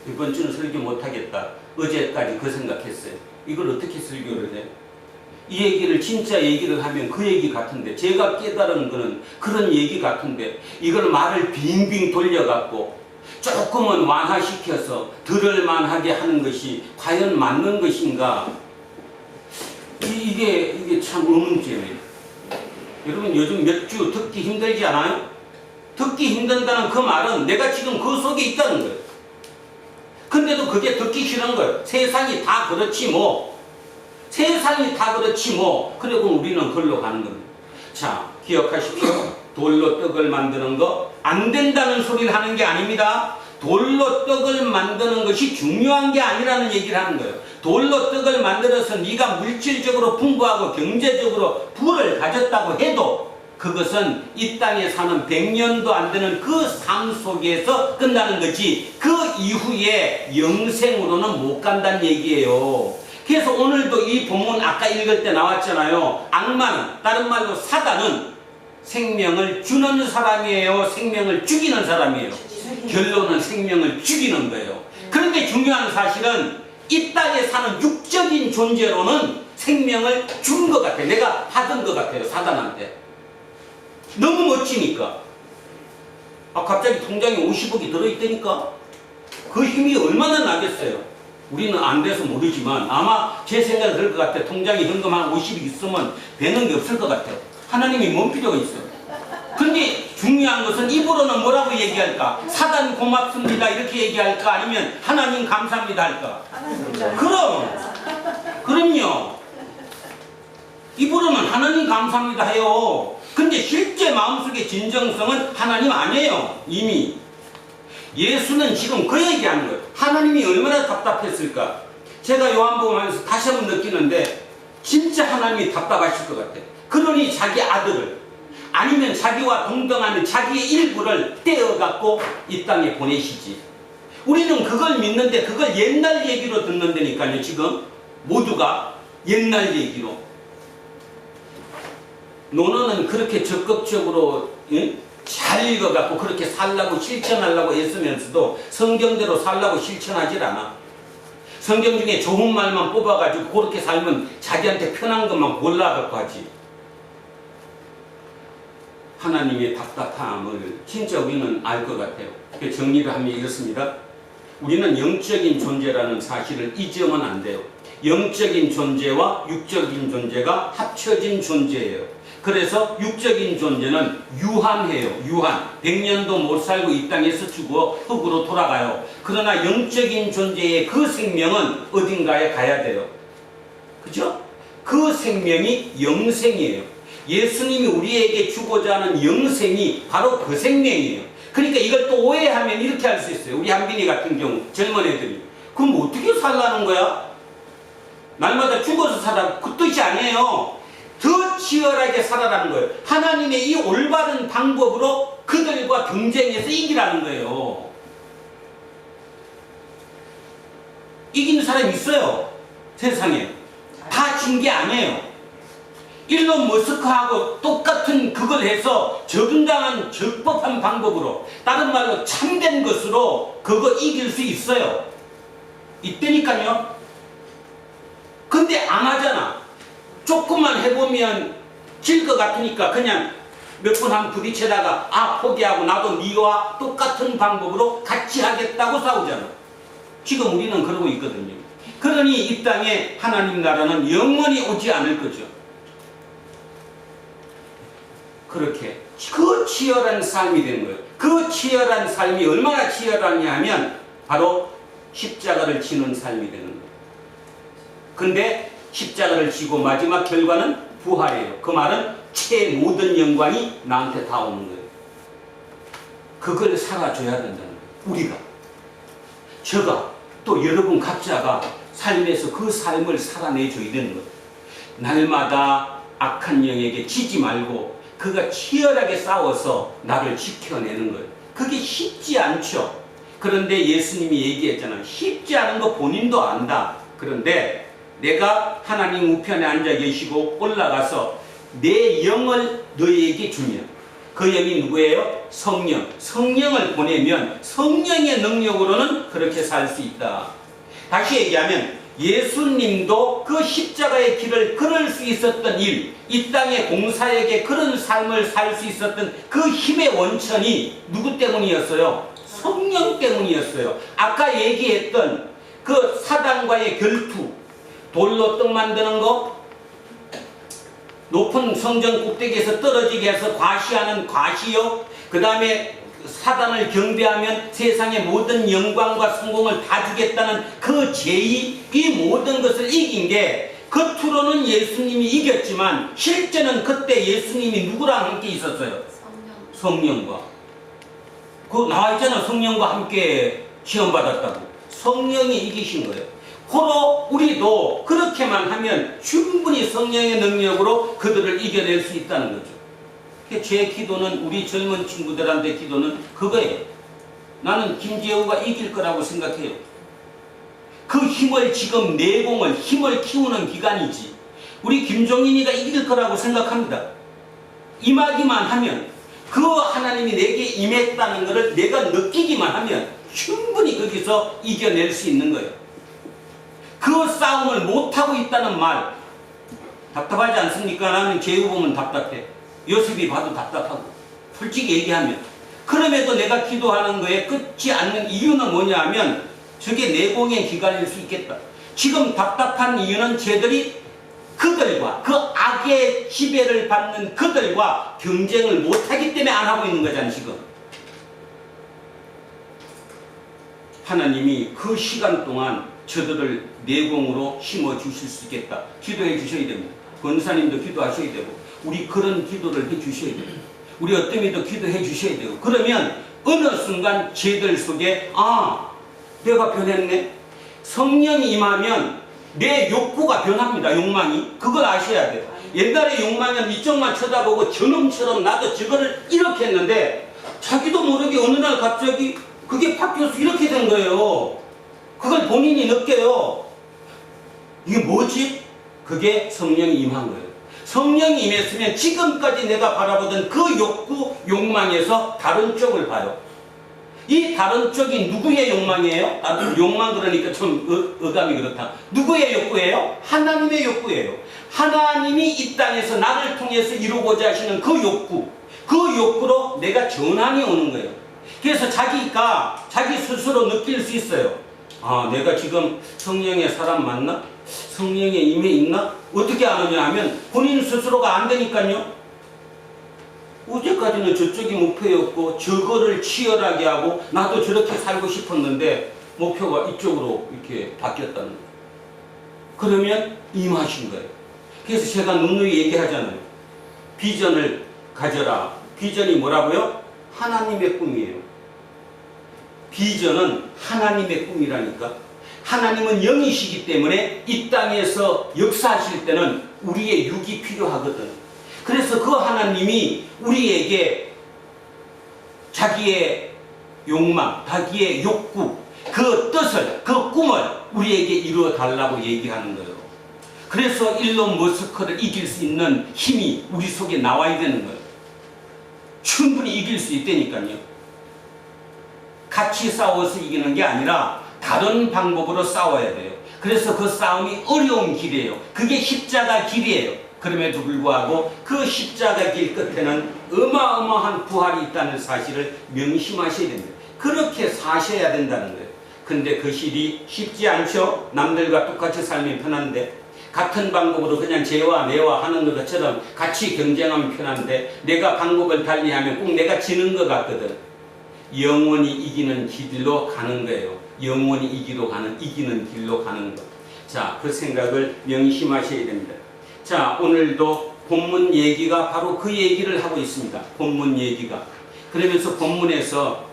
이번 주는 설교 못하겠다. 어제까지 그 생각했어요. 이걸 어떻게 설교를 해? 이 얘기를 진짜 얘기를 하면 그 얘기 같은데 제가 깨달은 거는 그런 얘기 같은데 이걸 말을 빙빙 돌려갖고 조금은 완화시켜서 들을만하게 하는 것이 과연 맞는 것인가? 이게 참 의문점이에요. 여러분 요즘 몇 주 듣기 힘들지 않아요? 듣기 힘든다는 그 말은 내가 지금 그 속에 있다는 거예요. 근데도 그게 듣기 싫은 거예요. 세상이 다 그렇지 뭐. 세상이 다 그렇지 뭐. 그리고 우리는 그걸로 가는 겁니다. 자, 기억하십시오. 돌로 떡을 만드는 거 안 된다는 소리를 하는 게 아닙니다. 돌로 떡을 만드는 것이 중요한 게 아니라는 얘기를 하는 거예요. 돌로 떡을 만들어서 네가 물질적으로 풍부하고 경제적으로 부를 가졌다고 해도 그것은 이 땅에 사는 100년도 안 되는 그 삶 속에서 끝나는 거지 그 이후에 영생으로는 못 간다는 얘기예요. 그래서 오늘도 이 본문 아까 읽을 때 나왔잖아요. 악마는 다른 말로 사단은 생명을 주는 사람이에요? 생명을 죽이는 사람이에요? 결론은 생명을 죽이는 거예요. 그런데 중요한 사실은 이 땅에 사는 육적인 존재로는 생명을 준 것 같아요. 내가 하던 것 같아요. 사단한테. 너무 멋지니까. 갑자기 통장에 50억이 들어있다니까? 그 힘이 얼마나 나겠어요. 우리는 안 돼서 모르지만 아마 제 생각은 그럴 것 같아요. 통장에 현금 한 50이 있으면 되는 게 없을 것 같아요. 하나님이 뭔 필요가 있어요. 근데 중요한 것은 입으로는 뭐라고 얘기할까? 사단 고맙습니다 이렇게 얘기할까? 아니면 하나님 감사합니다 할까? 그럼요. 입으로는 하나님 감사합니다 해요. 근데 실제 마음속의 진정성은 하나님 아니에요. 이미 예수는 지금 그 얘기하는 거예요. 하나님이 얼마나 답답했을까? 제가 요한복음 하면서 다시 한번 느끼는데 진짜 하나님이 답답하실 것 같아요. 그러니 자기 아들을 아니면 자기와 동등하는 자기의 일부를 떼어갖고 이 땅에 보내시지. 우리는 그걸 믿는데 그걸 옛날 얘기로 듣는다니까요. 지금 모두가 옛날 얘기로. 논어는 그렇게 적극적으로 잘 읽어갖고 그렇게 살라고 실천하려고 애쓰면서도 성경대로 살라고 실천하질 않아. 성경 중에 좋은 말만 뽑아가지고 그렇게 살면 자기한테 편한 것만 골라갖고 하지. 하나님의 답답함을 진짜 우리는 알 것 같아요. 정리를 하면 이렇습니다. 우리는 영적인 존재라는 사실을 잊으면 안 돼요. 영적인 존재와 육적인 존재가 합쳐진 존재예요. 그래서 육적인 존재는 유한해요. 유한. 100년도 못 살고 이 땅에서 죽어 흙으로 돌아가요. 그러나 영적인 존재의 그 생명은 어딘가에 가야 돼요. 그죠? 그 생명이 영생이에요. 예수님이 우리에게 주고자 하는 영생이 바로 그 생명이에요. 그러니까 이걸 또 오해하면 이렇게 할 수 있어요. 우리 한빈이 같은 경우 젊은 애들이 그럼 어떻게 살라는 거야? 날마다 죽어서 살아. 그 뜻이 아니에요. 더 치열하게 살아라는 거예요. 하나님의 이 올바른 방법으로 그들과 경쟁해서 이기라는 거예요. 이기는 사람이 있어요. 세상에. 다 진 게 아니에요. 일론 머스크하고 똑같은 그걸 해서 적응당한 적법한 방법으로, 다른 말로 참된 것으로 그거 이길 수 있어요. 있다니까요. 근데 안 하잖아. 조금만 해보면 질 것 같으니까 그냥 몇 번 한번 부딪혀다가 포기하고 나도 니와 똑같은 방법으로 같이 하겠다고 싸우잖아. 지금 우리는 그러고 있거든요. 그러니 이 땅에 하나님 나라는 영원히 오지 않을 거죠. 그렇게 그 치열한 삶이 되는 거예요. 그 치열한 삶이 얼마나 치열하냐 하면 바로 십자가를 지는 삶이 되는 거예요. 근데 십자가를 지고 마지막 결과는 부활이에요. 그 말은 채 모든 영광이 나한테 다 오는 거예요. 그걸 살아줘야 된다는 거예요. 우리가. 제가 또 여러분 각자가 삶에서 그 삶을 살아내줘야 되는 거예요. 날마다 악한 영에게 지지 말고 그가 치열하게 싸워서 나를 지켜내는 거예요. 그게 쉽지 않죠. 그런데 예수님이 얘기했잖아요. 쉽지 않은 거 본인도 안다. 그런데 내가 하나님 우편에 앉아 계시고 올라가서 내 영을 너희에게 주면, 그 영이 누구예요? 성령. 성령을 보내면 성령의 능력으로는 그렇게 살 수 있다. 다시 얘기하면 예수님도 그 십자가의 길을 걸을 수 있었던 일, 이 땅의 공사에게 그런 삶을 살 수 있었던 그 힘의 원천이 누구 때문이었어요? 성령 때문이었어요. 아까 얘기했던 그 사단과의 결투, 돌로 떡 만드는 거, 높은 성전 꼭대기에서 떨어지게 해서 과시하는 과시요, 그 다음에 사단을 경배하면 세상의 모든 영광과 성공을 다 주겠다는 그 제의, 이 모든 것을 이긴 게 겉으로는 예수님이 이겼지만 실제는 그때 예수님이 누구랑 함께 있었어요? 성령과. 그거 나와있잖아. 성령과 함께 시험받았다고. 성령이 이기신 거예요. 호로 우리도 그렇게만 하면 충분히 성령의 능력으로 그들을 이겨낼 수 있다는 거죠. 제 기도는, 우리 젊은 친구들한테 기도는 그거예요. 나는 김재우가 이길 거라고 생각해요. 그 힘을 지금 내공을, 힘을 키우는 기간이지. 우리 김종인이가 이길 거라고 생각합니다. 임하기만 하면, 그 하나님이 내게 임했다는 것을 내가 느끼기만 하면 충분히 거기서 이겨낼 수 있는 거예요. 그 싸움을 못하고 있다는 말 답답하지 않습니까? 나는 재우 보면 답답해. 요셉이 봐도 답답하고. 솔직히 얘기하면. 그럼에도 내가 기도하는 거에 끝이 않는 이유는 뭐냐 하면 저게 내공의 기간일 수 있겠다. 지금 답답한 이유는 쟤들이 그들과, 그 악의 지배를 받는 그들과 경쟁을 못하기 때문에 안 하고 있는 거잖아 지금. 하나님이 그 시간 동안 저들을 내공으로 심어주실 수 있겠다. 기도해 주셔야 됩니다. 권사님도 기도하셔야 되고, 우리 그런 기도를 해 주셔야 돼요. 우리 어떠미도 기도해 주셔야 되고, 그러면 어느 순간 쟤들 속에 내가 변했네. 성령이 임하면 내 욕구가 변합니다. 욕망이. 그걸 아셔야 돼요. 옛날에 욕망은 이쪽만 쳐다보고 저놈처럼 나도 저거를 이렇게 했는데 자기도 모르게 어느 날 갑자기 그게 바뀌어서 이렇게 된 거예요. 그걸 본인이 느껴요. 이게 뭐지? 그게 성령이 임한 거예요. 성령이 임했으면 지금까지 내가 바라보던 그 욕구, 욕망에서 다른 쪽을 봐요. 이 다른 쪽이 누구의 욕망이에요? 욕망 그러니까 좀 어감이 그렇다. 누구의 욕구예요? 하나님의 욕구예요. 하나님이 이 땅에서 나를 통해서 이루고자 하시는 그 욕구로 내가 전환이 오는 거예요. 그래서 자기가 자기 스스로 느낄 수 있어요. 아, 내가 지금 성령의 사람 맞나? 성령의 임해 있나? 어떻게 아느냐 하면 본인 스스로가 안 되니까요. 어제까지는 저쪽이 목표였고 저거를 치열하게 하고 나도 저렇게 살고 싶었는데 목표가 이쪽으로 이렇게 바뀌었다는 거예요. 그러면 임하신 거예요. 그래서 제가 누누이 얘기하잖아요. 비전을 가져라. 비전이 뭐라고요? 하나님의 꿈이에요. 비전은 하나님의 꿈이라니까. 하나님은 영이시기 때문에 이 땅에서 역사하실 때는 우리의 육이 필요하거든. 그래서 그 하나님이 우리에게 자기의 욕망, 자기의 욕구, 그 뜻을, 그 꿈을 우리에게 이루어 달라고 얘기하는 거예요. 그래서 일론 머스크를 이길 수 있는 힘이 우리 속에 나와야 되는 거예요. 충분히 이길 수 있다니까요. 같이 싸워서 이기는 게 아니라 다른 방법으로 싸워야 돼요. 그래서 그 싸움이 어려운 길이에요. 그게 십자가 길이에요. 그럼에도 불구하고 그 십자가 길 끝에는 어마어마한 부활이 있다는 사실을 명심하셔야 됩니다. 그렇게 사셔야 된다는 거예요. 근데 그 일이 쉽지 않죠. 남들과 똑같이 살면 편한데, 같은 방법으로 그냥 쟤와 내와 하는 것처럼 같이 경쟁하면 편한데, 내가 방법을 달리하면 꼭 내가 지는 것 같거든. 영원히 이기는 길로 가는 거예요. 영원히 이기는 길로 가는 것. 자, 그 생각을 명심하셔야 됩니다. 자, 오늘도 본문 얘기가 바로 그 얘기를 하고 있습니다. 본문 얘기가. 그러면서 본문에서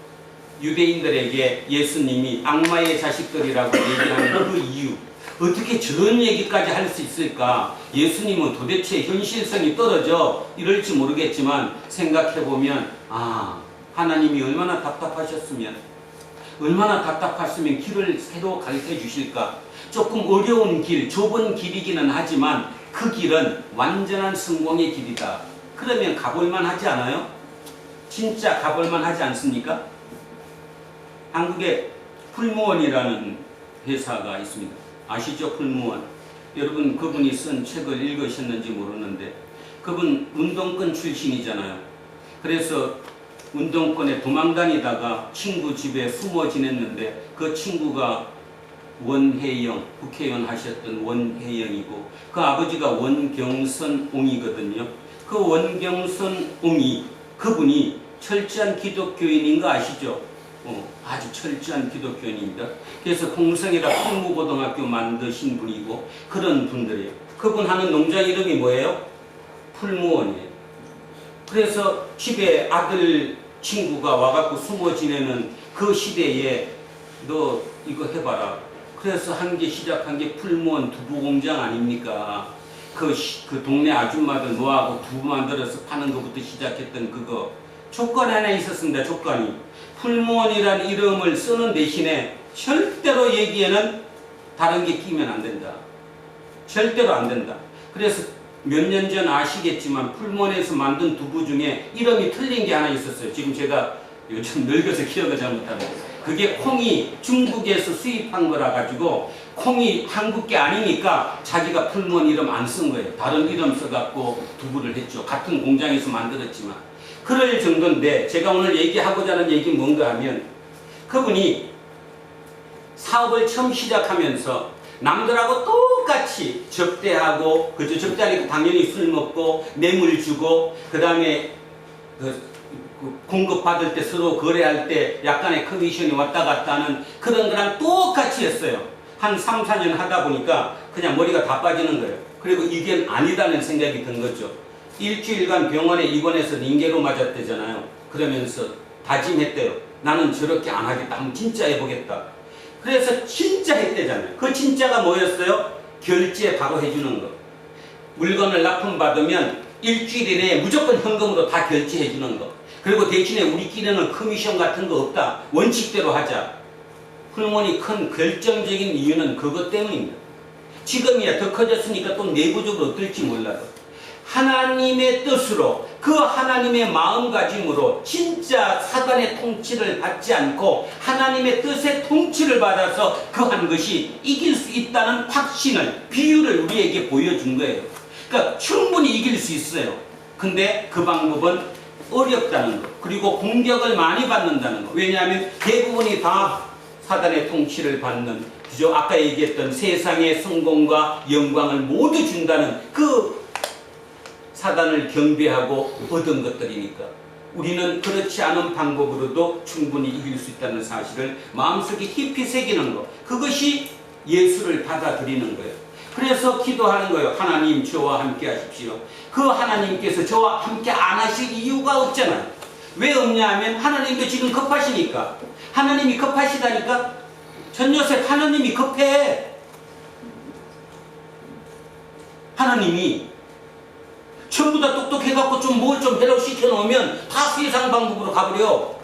유대인들에게 예수님이 악마의 자식들이라고 얘기하는 그 이유, 어떻게 저런 얘기까지 할 수 있을까? 예수님은 도대체 현실성이 떨어져 이럴지 모르겠지만 생각해보면, 아, 하나님이 얼마나 답답하셨으면, 얼마나 답답했으면 길을 새로 가르쳐 주실까? 조금 어려운 길, 좁은 길이기는 하지만 그 길은 완전한 성공의 길이다. 그러면 가볼만 하지 않아요? 진짜 가볼만 하지 않습니까? 한국에 풀무원이라는 회사가 있습니다. 아시죠? 풀무원. 여러분 그분이 쓴 책을 읽으셨는지 모르는데, 그분 운동권 출신이잖아요. 그래서 운동권에 도망다니다가 친구 집에 숨어 지냈는데, 그 친구가 원혜영, 국회의원 하셨던 원혜영이고, 그 아버지가 원경선 옹이거든요. 그 원경선 옹이, 그분이 철저한 기독교인인 거 아시죠? 아주 철저한 기독교인입니다. 그래서 공성이라 풀무고등학교 만드신 분이고, 그런 분들이에요. 그분 하는 농장 이름이 뭐예요? 풀무원이에요. 그래서 집에 아들 친구가 와갖고 숨어 지내는 그 시대에 너 이거 해봐라. 그래서 한 게 시작한 게 풀무원 두부 공장 아닙니까? 그 동네 아줌마들 모아고 두부 만들어서 파는 것부터 시작했던 그거. 조건이 하나 있었습니다. 조건이. 풀무원이라는 이름을 쓰는 대신에 절대로 여기에는 다른 게 끼면 안 된다. 절대로 안 된다. 그래서 몇 년 전 아시겠지만 풀무원에서 만든 두부 중에 이름이 틀린 게 하나 있었어요. 지금 제가 요즘 늙어서 기억을 잘 못하는데, 그게 콩이 중국에서 수입한 거라 가지고 콩이 한국 게 아니니까 자기가 풀무원 이름 안 쓴 거예요. 다른 이름 써갖고 두부를 했죠. 같은 공장에서 만들었지만. 그럴 정도인데, 제가 오늘 얘기하고자 하는 얘기는 뭔가 하면, 그분이 사업을 처음 시작하면서 남들하고 똑같이 접대하고, 그죠? 접대하니까 당연히 술 먹고 뇌물 주고, 그 다음에 공급받을 때 서로 거래할 때 약간의 커미션이 왔다 갔다 하는 그런 거랑 똑같이 했어요. 한 3, 4년 하다 보니까 그냥 머리가 다 빠지는 거예요. 그리고 이게 아니다는 생각이 든 거죠. 일주일간 병원에 입원해서 링게로 맞았대잖아요. 그러면서 다짐했대요. 나는 저렇게 안 하겠다. 한번 진짜 해보겠다. 그래서 진짜 했대잖아요. 그 진짜가 뭐였어요? 결제 바로 해주는 거. 물건을 납품받으면 일주일 이내에 무조건 현금으로 다 결제해주는 거. 그리고 대신에 우리끼리는 커미션 같은 거 없다. 원칙대로 하자. 풀무원이 큰 결정적인 이유는 그것 때문입니다. 지금이야 더 커졌으니까 또 내부적으로 어떨지 몰라도 하나님의 뜻으로, 그 하나님의 마음가짐으로 진짜 사단의 통치를 받지 않고 하나님의 뜻의 통치를 받아서 그 한 것이 이길 수 있다는 확신을, 비유를 우리에게 보여준 거예요. 그러니까 충분히 이길 수 있어요. 근데 그 방법은 어렵다는 거. 그리고 공격을 많이 받는다는 거. 왜냐하면 대부분이 다 사단의 통치를 받는, 그죠? 아까 얘기했던 세상의 성공과 영광을 모두 준다는 그 사단을 경배하고 얻은 것들이니까 우리는 그렇지 않은 방법으로도 충분히 이길 수 있다는 사실을 마음속에 깊이 새기는 것. 그것이 예수를 받아들이는 거예요. 그래서 기도하는 거예요. 하나님 저와 함께 하십시오. 그 하나님께서 저와 함께 안 하실 이유가 없잖아요. 왜 없냐 하면 하나님도 지금 급하시니까. 하나님이 급하시다니까. 전요셉 하나님이 급해. 하나님이 전부 다 똑똑해갖고 좀 뭘 좀 배로 시켜놓으면 다 세상 방법으로 가버려.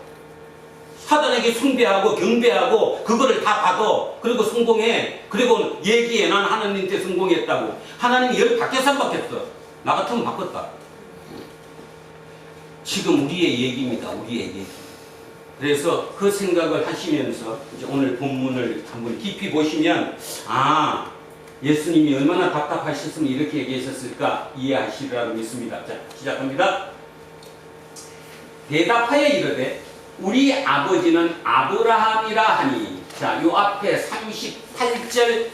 사단에게 숭배하고 경배하고 그거를 다 받아. 그리고 성공해. 그리고 얘기해. 난 하나님께 성공했다고. 하나님이 열 바뀌었어 안 바뀌었어? 나 같으면 바꿨다. 지금 우리의 얘기입니다. 우리의 얘기. 그래서 그 생각을 하시면서 이제 오늘 본문을 한번 깊이 보시면 예수님이 얼마나 답답하셨으면 이렇게 얘기하셨을까 이해하시리라고 믿습니다. 자, 시작합니다. 대답하여 이르되 우리 아버지는 아브라함이라 하니. 자, 요 앞에 38절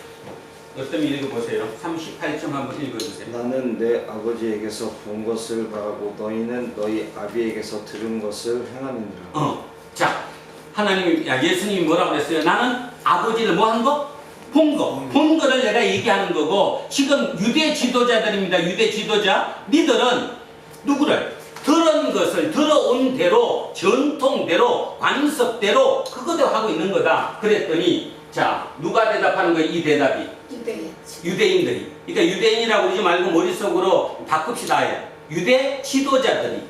어떤 읽어보세요. 38점 한번 읽어주세요. 나는 내 아버지에게서 본 것을 바라고 너희는 너희 아비에게서 들은 것을 행하느니라. 자, 하나님, 예수님이 뭐라고 그랬어요? 나는 아버지를 뭐 한 거? 본 거. 본 거를 내가 얘기하는 거고, 지금 유대 지도자들입니다. 유대 지도자. 니들은 누구를? 들은 것을 들어온 대로, 전통대로, 관습대로 그거대로 하고 있는 거다. 그랬더니, 자, 누가 대답하는 거예요? 이 대답이. 유대인들이. 그러니까 유대인이라고 그러지 말고 머릿속으로 바꿉시다. 유대 지도자들이.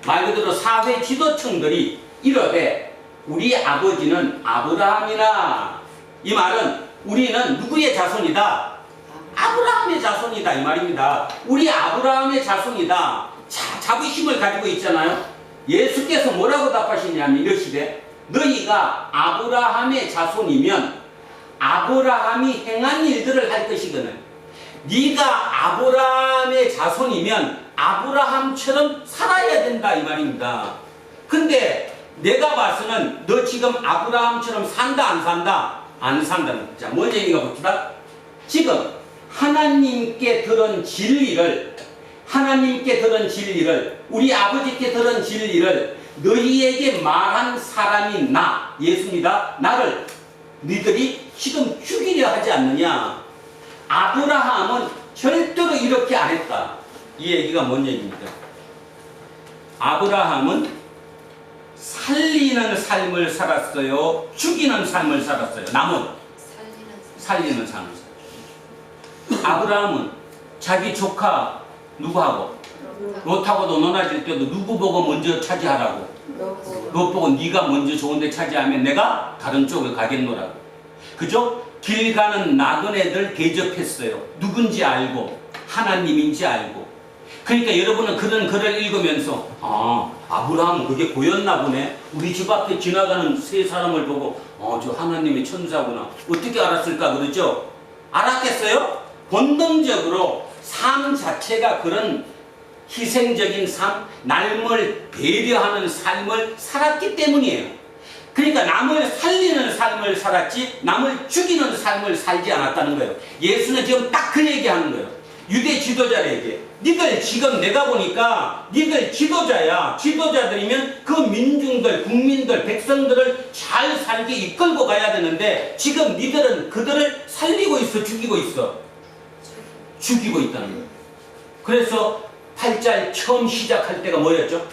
말 그대로 사회 지도층들이 이러되 우리 아버지는 아브라함이라. 이 말은 우리는 누구의 자손이다? 아브라함의 자손이다 이 말입니다. 우리 아브라함의 자손이다. 자부심을 가지고 있잖아요. 예수께서 뭐라고 답하시냐면 이러시되 너희가 아브라함의 자손이면 아브라함이 행한 일들을 할 것이거든. 네가 아브라함의 자손이면 아브라함처럼 살아야 된다 이 말입니다. 근데 내가 봐서는 너 지금 아브라함처럼 산다 안 산다? 안 산다는 거죠. 뭔 얘기가 봅시다. 지금 하나님께 들은 진리를 우리 아버지께 들은 진리를 너희에게 말한 사람이 나 예수입니다. 나를 너희들이 지금 죽이려 하지 않느냐. 아브라함은 절대로 이렇게 안 했다. 이 얘기가 뭔 얘기입니까? 아브라함은 살리는 삶을 살았어요? 죽이는 삶을 살았어요? 남은? 살리는 삶을 살았어요. 아브라함은 자기 조카 누구하고? 롯하고 논하질 때도 누구 보고 먼저 차지하라고? 롯 보고 네가 먼저 좋은 데 차지하면 내가 다른 쪽을 가겠노라고. 그죠? 길 가는 나그네들 대접했어요. 누군지 알고 하나님인지 알고. 그러니까 여러분은 그런 글을 읽으면서 아브라함은 그게 보였나 보네. 우리 집 앞에 지나가는 세 사람을 보고 저 하나님의 천사구나. 어떻게 알았을까 그러죠? 알았겠어요? 본능적으로 삶 자체가 그런 희생적인 삶, 남을 배려하는 삶을 살았기 때문이에요. 그러니까 남을 살리는 삶을 살았지 남을 죽이는 삶을 살지 않았다는 거예요. 예수는 지금 딱 그 얘기하는 거예요. 유대 지도자에게 니들 지금 내가 보니까 니들 지도자야. 지도자들이면 그 민중들, 국민들, 백성들을 잘 살게 이끌고 가야 되는데 지금 니들은 그들을 살리고 있어, 죽이고 있어? 죽이고 있다는 거예요. 그래서 8장 처음 시작할 때가 뭐였죠?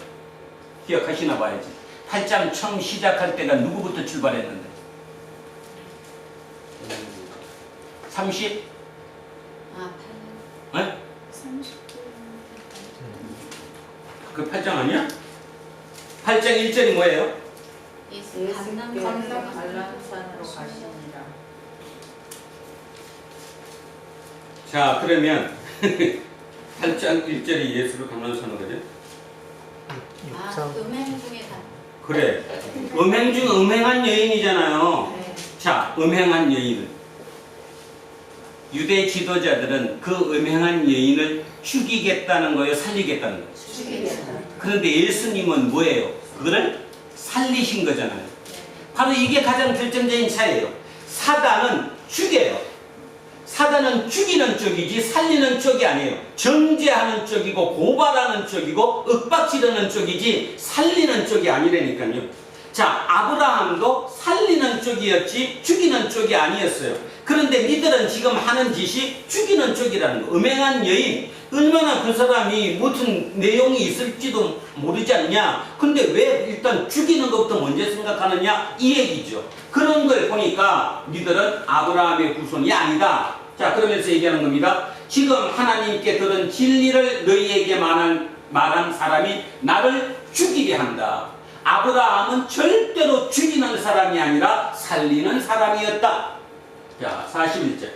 기억하시나 봐야지. 8장 처음 시작할 때가 누구부터 출발했는데? 30? 네? 30. 그 8장 아니야? 8장 1절이 뭐예요? 예수 갈라산으로 가시니라. 자, 그러면 8장 1절이 예수를 감람산으로 거죠? 음행 중에 다. 그래. 음행 중 음행한 여인이잖아요. 네. 자, 음행한 여인. 유대 지도자들은 그 음행한 여인을 죽이겠다는 거예요, 살리겠다는 거예요? 죽이겠다. 그런데 예수님은 뭐예요? 그거를 살리신 거잖아요. 바로 이게 가장 결정적인 차이예요. 사단은 죽여요. 사단은 죽이는 쪽이지 살리는 쪽이 아니에요. 정죄하는 쪽이고 고발하는 쪽이고 윽박지르는 쪽이지 살리는 쪽이 아니라니까요. 자, 아브라함도 살리는 쪽이었지 죽이는 쪽이 아니었어요. 그런데 니들은 지금 하는 짓이 죽이는 쪽이라는 거. 음행한 여인, 얼마나 그 사람이 무슨 내용이 있을지도 모르지 않냐. 근데 왜 일단 죽이는 것부터 먼저 생각하느냐, 이 얘기죠. 그런 걸 보니까 니들은 아브라함의 후손이 아니다. 자, 그러면서 얘기하는 겁니다. 지금 하나님께 들은 진리를 너희에게 말한 사람이 나를 죽이려 한다. 아브라함은 절대로 죽이는 사람이 아니라 살리는 사람이었다. 자, 41절.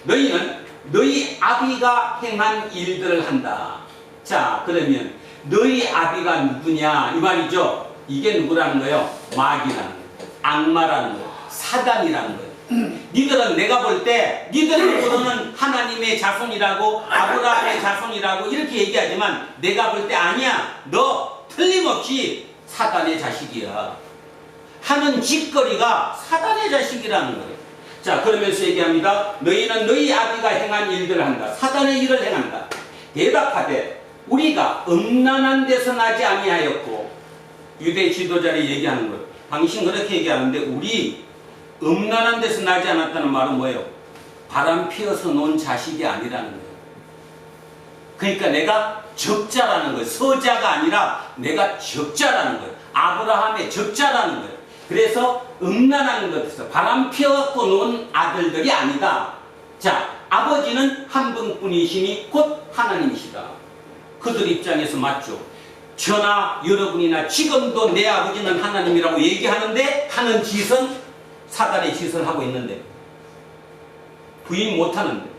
너희는 너희 아비가 행한 일들을 한다. 자, 그러면 너희 아비가 누구냐 이 말이죠. 이게 누구라는 거예요? 마귀라는 거예요. 악마라는 거예요. 사단이라는 거예요. 니들은 내가 볼 때 니들은 하나님의 자손이라고 아브라함의 자손이라고 이렇게 얘기하지만 내가 볼 때 아니야. 너 틀림없이 사단의 자식이야. 하는 짓거리가 사단의 자식이라는 거예요. 자, 그러면서 얘기합니다. 너희는 너희 아비가 행한 일들을 한다. 사단의 일을 행한다. 대답하되 우리가 음란한 데서 나지 아니하였고, 유대 지도자를 얘기하는 거예요. 당신 그렇게 얘기하는데 우리 음란한 데서 나지 않았다는 말은 뭐예요? 바람 피워서 놓은 자식이 아니라는 거예요. 그러니까 내가 적자라는 거예요. 서자가 아니라 내가 적자라는 거예요. 아브라함의 적자라는 거예요. 그래서 음란한 것에서 바람 피워갖고 놓은 아들들이 아니다. 자, 아버지는 한 분뿐이시니 곧 하나님이시다. 그들 입장에서 맞죠. 저나 여러분이나 지금도 내 아버지는 하나님이라고 얘기하는데 하는 짓은 사단의 짓을 하고 있는데 부인 못하는데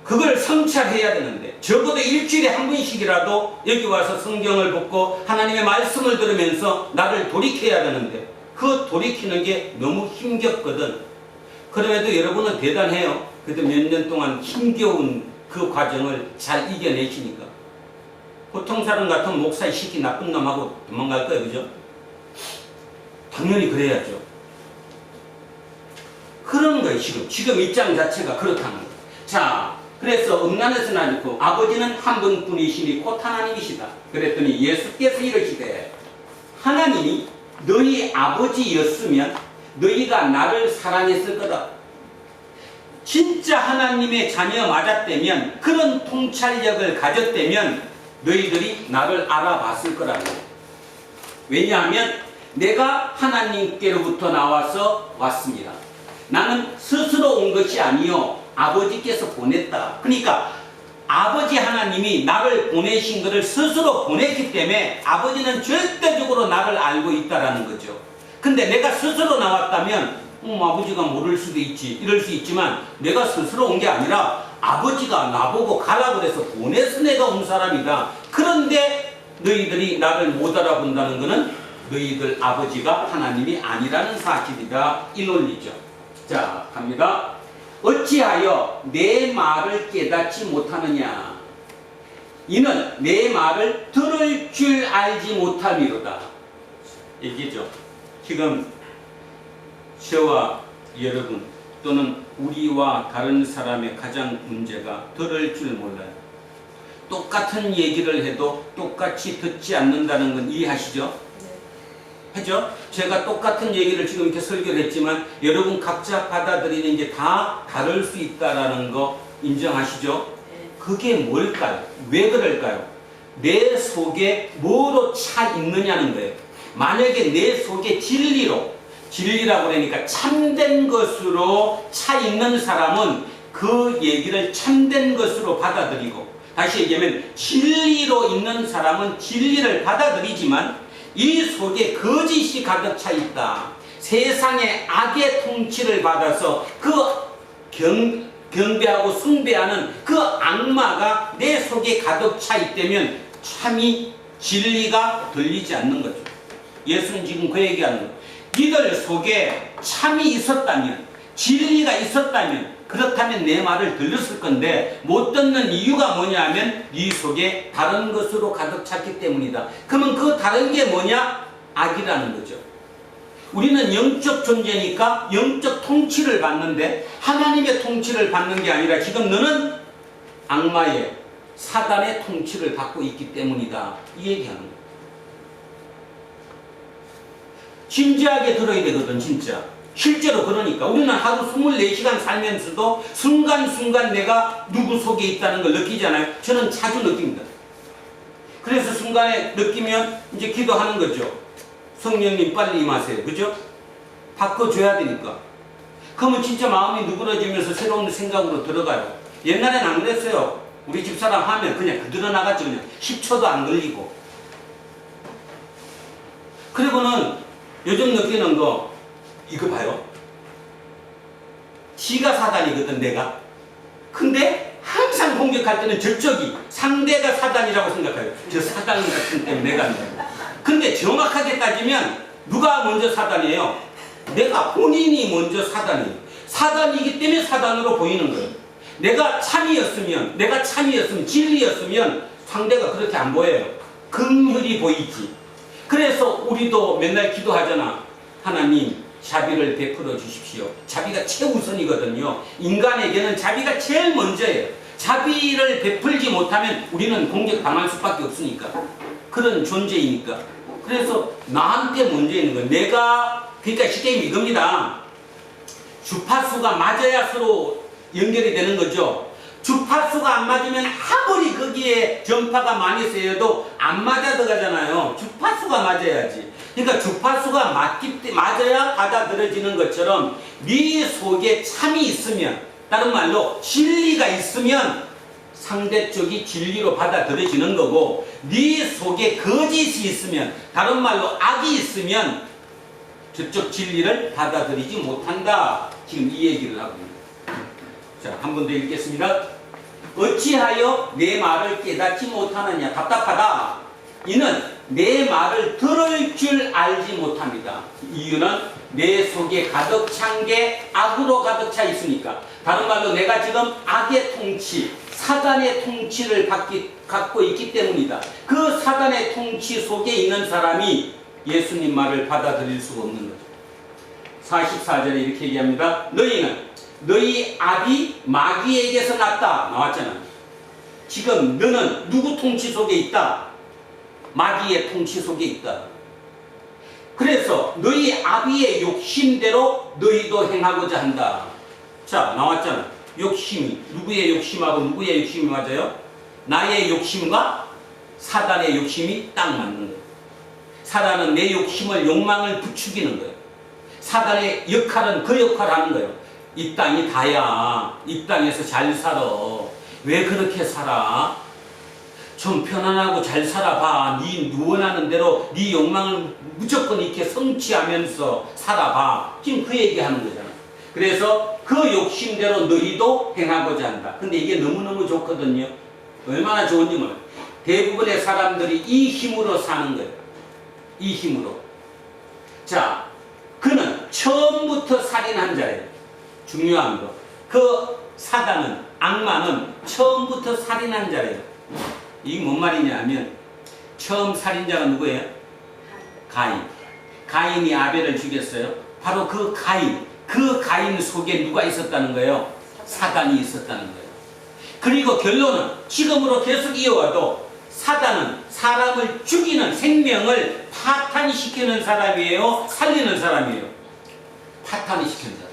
그걸 성찰해야 되는데 적어도 일주일에 한 번씩이라도 여기 와서 성경을 읽고 하나님의 말씀을 들으면서 나를 돌이켜야 되는데 그 돌이키는 게 너무 힘겹거든. 그럼에도 여러분은 대단해요. 그래도 몇 년 동안 힘겨운 그 과정을 잘 이겨내시니까. 보통 사람 같으면 목사의 시키 나쁜 놈하고 도망갈 거예요. 그죠? 당연히 그래야죠. 그런 거예요. 지금 입장 자체가 그렇다는 거예요. 자, 그래서 음란에서 나니고 아버지는 한 분뿐이시니 곧 하나님이시다. 그랬더니 예수께서 이러시되 하나님이 너희 아버지였으면 너희가 나를 사랑했을 거다. 진짜 하나님의 자녀 맞았다면, 그런 통찰력을 가졌다면 너희들이 나를 알아봤을 거라고. 왜냐하면 내가 하나님께로부터 나와서 왔습니다. 나는 스스로 온 것이 아니요 아버지께서 보냈다. 그러니까 아버지 하나님이 나를 보내신 것을 스스로 보냈기 때문에 아버지는 절대적으로 나를 알고 있다라는 거죠. 근데 내가 스스로 나왔다면 아버지가 모를 수도 있지, 이럴 수 있지만 내가 스스로 온 게 아니라 아버지가 나보고 가라 그래서 보내서 내가 온 사람이다. 그런데 너희들이 나를 못 알아본다는 것은 너희들 아버지가 하나님이 아니라는 사실이다. 이 논리죠. 자, 갑니다. 어찌하여 내 말을 깨닫지 못하느냐? 이는 내 말을 들을 줄 알지 못함이로다. 얘기죠. 지금 저와 여러분 또는 우리와 다른 사람의 가장 문제가 들을 줄 몰라요. 똑같은 얘기를 해도 똑같이 듣지 않는다는 건 이해하시죠? 하죠? 제가 똑같은 얘기를 지금 이렇게 설교를 했지만 여러분 각자 받아들이는 게 다 다를 수 있다는 거 인정하시죠? 그게 뭘까요? 왜 그럴까요? 내 속에 뭐로 차 있느냐는 거예요. 만약에 내 속에 진리라고 그러니까 참된 것으로 차 있는 사람은 그 얘기를 참된 것으로 받아들이고, 다시 얘기하면 진리로 있는 사람은 진리를 받아들이지만 이 속에 거짓이 가득 차 있다. 세상의 악의 통치를 받아서 그 경배하고 숭배하는 그 악마가 내 속에 가득 차 있다면 참이 진리가 들리지 않는 거죠. 예수는 지금 그 얘기하는 거예요. 니들 속에 참이 있었다면, 진리가 있었다면 그렇다면 내 말을 들었을 건데 못 듣는 이유가 뭐냐 하면 네 속에 다른 것으로 가득 찼기 때문이다. 그러면 그 다른 게 뭐냐? 악이라는 거죠. 우리는 영적 존재니까 영적 통치를 받는데 하나님의 통치를 받는 게 아니라 지금 너는 악마의 사단의 통치를 받고 있기 때문이다. 이 얘기하는 거예요. 진지하게 들어야 되거든 진짜. 실제로 그러니까 우리는 하루 24시간 살면서도 순간순간 내가 누구 속에 있다는 걸 느끼잖아요. 저는 자주 느낍니다. 그래서 순간에 느끼면 이제 기도하는 거죠. 성령님 빨리 임하세요. 그죠? 바꿔줘야 되니까. 그러면 진짜 마음이 누그러지면서 새로운 생각으로 들어가요. 옛날엔 안 그랬어요. 우리 집사람 하면 그냥 그대로 나갔죠. 그냥 10초도 안 걸리고. 그리고는 요즘 느끼는 거 이거 봐요. 지가 사단이거든 내가. 근데 항상 공격할 때는 저쪽이 상대가 사단이라고 생각해요. 저 사단 같은 때문에 내가 한다. 근데 정확하게 따지면 누가 먼저 사단이에요? 내가 본인이 먼저 사단이에요. 사단이기 때문에 사단으로 보이는 거예요. 내가 참이었으면 진리였으면 상대가 그렇게 안 보여요. 긍휼이 보이지. 그래서 우리도 맨날 기도하잖아. 하나님 자비를 베풀어 주십시오. 자비가 최우선이거든요. 인간에게는 자비가 제일 먼저예요. 자비를 베풀지 못하면 우리는 공격당할 수밖에 없으니까. 그런 존재이니까. 그래서 나한테 먼저 있는 거예요. 내가 그러니까 쉽게 이겁니다. 주파수가 맞아야 서로 연결이 되는 거죠. 주파수가 안 맞으면 아무리 거기에 전파가 많이 쓰여도 안 맞아 들어가잖아요. 주파수가 맞아야지. 그러니까 주파수가 맞아야 받아들여지는 것처럼 네 속에 참이 있으면, 다른 말로 진리가 있으면 상대 쪽이 진리로 받아들여지는 거고, 네 속에 거짓이 있으면, 다른 말로 악이 있으면 저쪽 진리를 받아들이지 못한다. 지금 이 얘기를 하고 있습니다. 자, 한 번 더 읽겠습니다. 어찌하여 내 말을 깨닫지 못하느냐. 답답하다. 이는 내 말을 들을 줄 알지 못합니다. 이유는 내 속에 가득 찬 게 악으로 가득 차 있으니까. 다른 말로 내가 지금 악의 통치, 사단의 통치를 갖고 있기 때문이다. 그 사단의 통치 속에 있는 사람이 예수님 말을 받아들일 수가 없는 거죠. 44절에 이렇게 얘기합니다. 너희는 너희 아비 마귀에게서 났다. 나왔잖아. 지금 너는 누구 통치 속에 있다? 마귀의 통치 속에 있다. 그래서 너희 아비의 욕심대로 너희도 행하고자 한다. 자, 나왔잖아. 욕심이 누구의 욕심하고 누구의 욕심이 맞아요? 나의 욕심과 사단의 욕심이 딱 맞는 거예요. 사단은 내 욕심을, 욕망을 부추기는 거예요. 사단의 역할은 그 역할을 하는 거예요. 이 땅이 다야. 이 땅에서 잘 살아. 왜 그렇게 살아? 좀 편안하고 잘 살아봐. 네 원하는 대로 네 욕망을 무조건 이렇게 성취하면서 살아봐. 지금 그 얘기하는 거잖아. 그래서 그 욕심대로 너희도 행하고자 한다. 근데 이게 너무너무 좋거든요. 얼마나 좋은지 몰라요. 대부분의 사람들이 이 힘으로 사는 거예요. 이 힘으로. 자, 그는 처음부터 살인한 자예요. 중요한 거. 그 사단은, 악마는 처음부터 살인한 자예요. 이게 뭔 말이냐 하면, 처음 살인자가 누구예요? 가인. 가인이 아벨을 죽였어요. 바로 그 가인 속에 누가 있었다는 거예요? 사단이 있었다는 거예요. 그리고 결론은 지금으로 계속 이어와도 사단은 사람을 죽이는, 생명을 파탄시키는 사람이에요? 살리는 사람이에요? 파탄이 시키는 사람.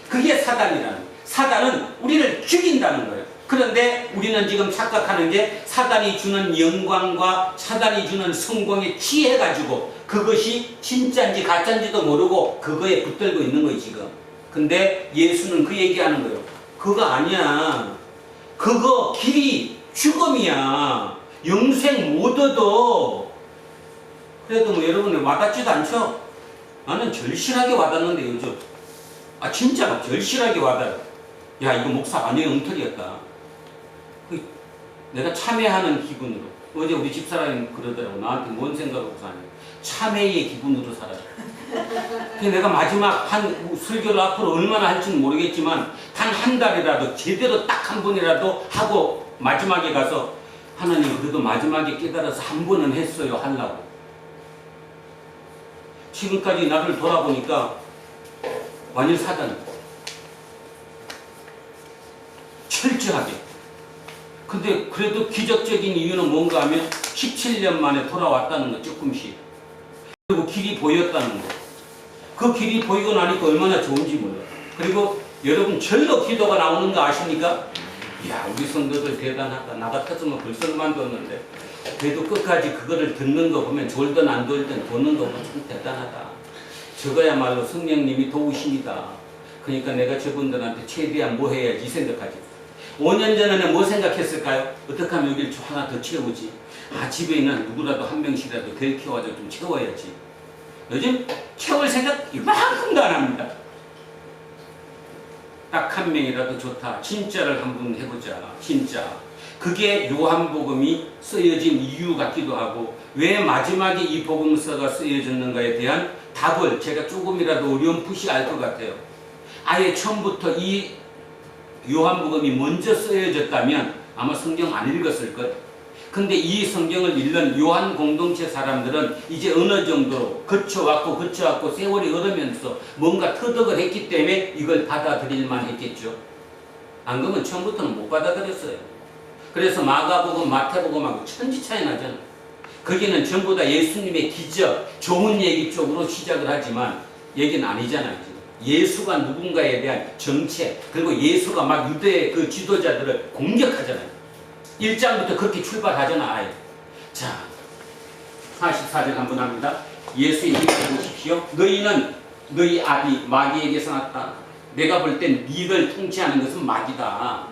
그게 사단이라는 거예요. 사단은 우리를 죽인다는 거예요. 그런데 우리는 지금 착각하는 게 사단이 주는 영광과 사단이 주는 성공에 취해가지고 그것이 진짜인지 가짜인지도 모르고 그거에 붙들고 있는 거예요 지금. 근데 예수는 그 얘기하는 거예요. 그거 아니야. 그거 길이 죽음이야. 영생 못 얻어. 그래도 뭐 여러분 와닿지도 않죠? 나는 절실하게 와닿는데 요즘. 아 진짜 절실하게 와닿아요. 야 이거 목사 완전히 엉터리였다. 내가 참회하는 기분으로. 어제 우리 집사람이 그러더라고. 나한테 뭔 생각하고 사냐. 참회의 기분으로 살아요. 그래서 내가 마지막 한 설교를 앞으로 얼마나 할지는 모르겠지만 단 한 달이라도 제대로 딱 한 번이라도 하고 마지막에 가서 하나님 그래도 마지막에 깨달아서 한 번은 했어요 하려고. 지금까지 나를 돌아보니까 완전 사단. 철저하게. 근데 그래도 기적적인 이유는 뭔가 하면 17년 만에 돌아왔다는 거 조금씩. 그리고 길이 보였다는 거. 그 길이 보이고 나니까 얼마나 좋은지 몰라요. 그리고 여러분 절로 기도가 나오는 거 아십니까? 이야 우리 성도들 대단하다. 나 같았으면 벌써 그만뒀는데 그래도 끝까지 그거를 듣는 거 보면 졸든 안 졸든 듣는 거 보면 참 대단하다. 저거야말로 성령님이 도우십니다. 그러니까 내가 저분들한테 최대한 뭐 해야지 생각하지. 5년 전에는 뭐 생각했을까요? 어떻게 하면 여기를 하나 더 채우지? 아 집에 있는 누구라도 한 명씩이라도 데리켜와서 좀 채워야지. 요즘 채울 생각 이만큼도 안 합니다. 딱 한 명이라도 좋다. 진짜를 한번 해보자. 진짜. 그게 요한복음이 쓰여진 이유 같기도 하고 왜 마지막에 이 복음서가 쓰여졌는가에 대한 답을 제가 조금이라도 어렴풋이 알 것 같아요. 아예 처음부터 이 요한복음이 먼저 쓰여졌다면 아마 성경 안 읽었을 것. 근데 이 성경을 읽는 요한 공동체 사람들은 이제 어느 정도 거쳐왔고 세월이 흐르면서 뭔가 터득을 했기 때문에 이걸 받아들일만 했겠죠. 안 그러면 처음부터는 못 받아들였어요. 그래서 마가복음, 마태복음하고 천지 차이 나잖아요. 거기는 전부 다 예수님의 기적, 좋은 얘기 쪽으로 시작을 하지만 얘기는 아니잖아요. 예수가 누군가에 대한 정체, 그리고 예수가 막 유대의 그 지도자들을 공격하잖아요. 1장부터 그렇게 출발하잖아, 아예. 자, 44절 한번 합니다. 예수의 힘을 보십시오. 너희는 너희 아비 마귀에게서 났다. 내가 볼 땐 니를 통치하는 것은 마귀다.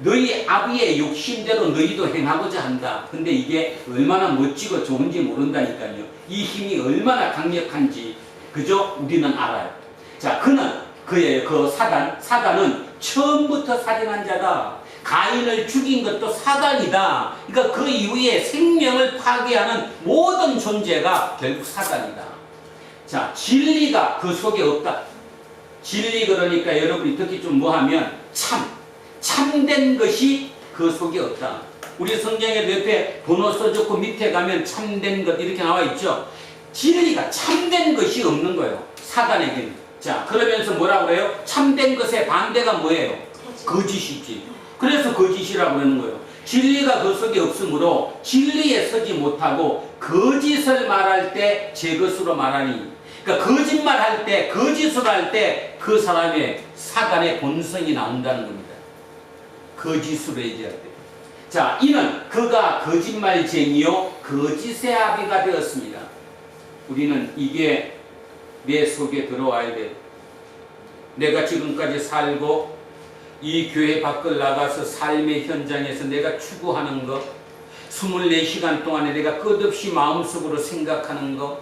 너희 아비의 욕심대로 너희도 행하고자 한다. 근데 이게 얼마나 멋지고 좋은지 모른다니까요. 이 힘이 얼마나 강력한지 그저 우리는 알아요. 자, 그의 그 사단은 처음부터 살인한 자다. 가인을 죽인 것도 사단이다. 그러니까 그 이후에 생명을 파괴하는 모든 존재가 결국 사단이다. 자, 진리가 그 속에 없다. 진리 그러니까 여러분이 듣기 좀 뭐하면 참된 것이 그 속에 없다. 우리 성경에 옆에 번호 써줬고 밑에 가면 참된 것 이렇게 나와 있죠. 진리가 참된 것이 없는 거예요. 사단에게는. 자, 그러면서 뭐라고 그래요? 참된 것의 반대가 뭐예요? 거짓이지. 그래서 거짓이라고 그러는 거예요. 진리가 그 속에 없으므로 진리에 서지 못하고 거짓을 말할 때 제 것으로 말하니. 그러니까 거짓말할 때, 거짓을 할 때 그 사람의 사단의 본성이 나온다는 겁니다. 거짓으로 얘기할 때. 자, 이는 그가 거짓말쟁이요 거짓의 아비가 되었습니다. 우리는 이게 내 속에 들어와야 돼. 내가 지금까지 살고 이 교회 밖을 나가서 삶의 현장에서 내가 추구하는 것, 24시간 동안에 내가 끝없이 마음속으로 생각하는 것,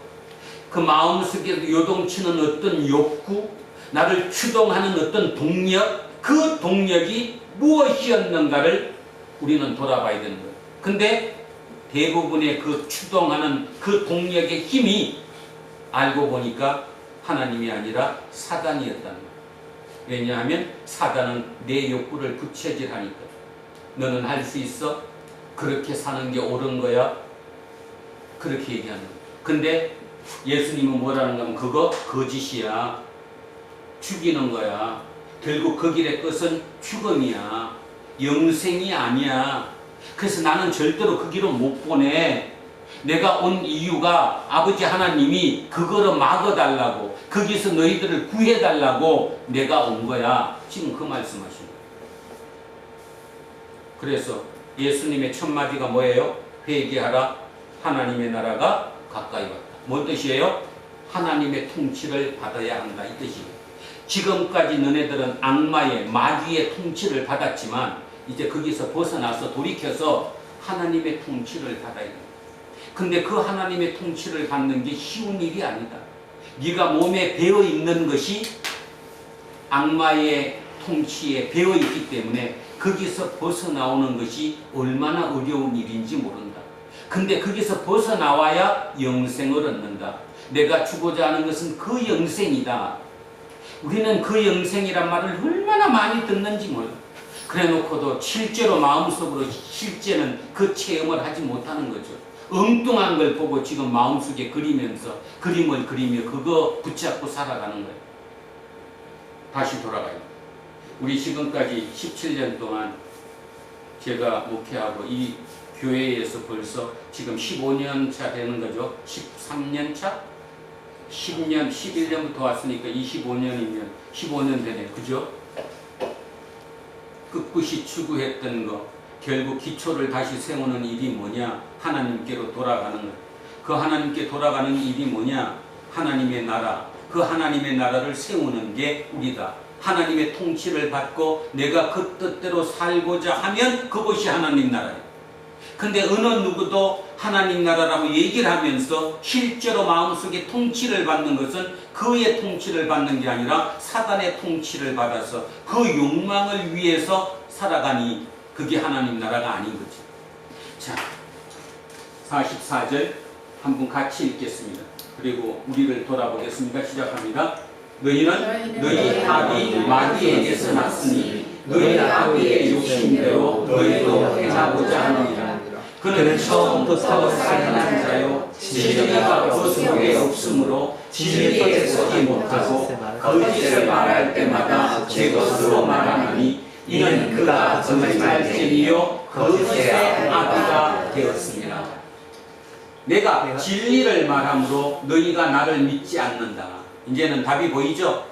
그 마음속에 요동치는 어떤 욕구, 나를 추동하는 어떤 동력, 그 동력이 무엇이었는가를 우리는 돌아봐야 되는 거예요. 근데 대부분의 그 추동하는 그 동력의 힘이 알고 보니까 하나님이 아니라 사단이었다는 거예요. 왜냐하면 사단은 내 욕구를 부채질하니까. 너는 할 수 있어? 그렇게 사는 게 옳은 거야? 그렇게 얘기하는 거예요. 근데 예수님은 뭐라는가 하면 그거 거짓이야. 죽이는 거야. 결국 그 길의 끝은 죽음이야. 영생이 아니야. 그래서 나는 절대로 그 길을 못 보내. 내가 온 이유가 아버지 하나님이 그거를 막아달라고, 거기서 너희들을 구해달라고 내가 온 거야. 지금 그 말씀하시는 거예요. 그래서 예수님의 첫 마디가 뭐예요? 회개하라. 하나님의 나라가 가까이 왔다. 뭔 뜻이에요? 하나님의 통치를 받아야 한다. 이 뜻이에요. 지금까지 너네들은 악마의 마귀의 통치를 받았지만 이제 거기서 벗어나서 돌이켜서 하나님의 통치를 받아야 된다. 근데 그 하나님의 통치를 받는 게 쉬운 일이 아니다. 네가 몸에 배어있는 것이 악마의 통치에 배어있기 때문에 거기서 벗어나오는 것이 얼마나 어려운 일인지 모른다. 근데 거기서 벗어나와야 영생을 얻는다. 내가 주고자 하는 것은 그 영생이다. 우리는 그 영생이란 말을 얼마나 많이 듣는지 몰라. 그래 놓고도 실제로 마음속으로 실제는 그 체험을 하지 못하는 거죠. 엉뚱한 걸 보고 지금 마음속에 그리면서 그림을 그리며 그거 붙잡고 살아가는 거예요. 다시 돌아가요. 우리 지금까지 17년 동안 제가 목회하고 이 교회에서 벌써 지금 15년 차 되는 거죠. 13년 차? 10년, 11년부터 왔으니까 25년이면 15년 되네. 그죠? 끝끝이 추구했던 거, 결국 기초를 다시 세우는 일이 뭐냐? 하나님께로 돌아가는 것. 그 하나님께 돌아가는 일이 뭐냐? 하나님의 나라. 그 하나님의 나라를 세우는 게 우리다. 하나님의 통치를 받고 내가 그 뜻대로 살고자 하면 그것이 하나님 나라예요. 근데 어느 누구도 하나님 나라라고 얘기를 하면서 실제로 마음속에 통치를 받는 것은 그의 통치를 받는 게 아니라 사단의 통치를 받아서 그 욕망을 위해서 살아가니 그게 하나님 나라가 아닌 거죠. 자, 44절 한번 같이 읽겠습니다. 그리고 우리를 돌아보겠습니다. 시작합니다. 너희는 너희 아비 마귀에게서 났으니 너희 아비의 욕심대로 너희도 행하고자 하느니라. 그는 처음부터 살인한 자요 진리가 그 속에 없으므로 진리에 서지 못하고 거짓을 말할 때마다 제 것으로 말하나니 이는 그가 거짓말쟁이요 거짓의 아비가 되었습니다. 내가 진리를 말함으로 너희가 나를 믿지 않는다. 이제는 답이 보이죠?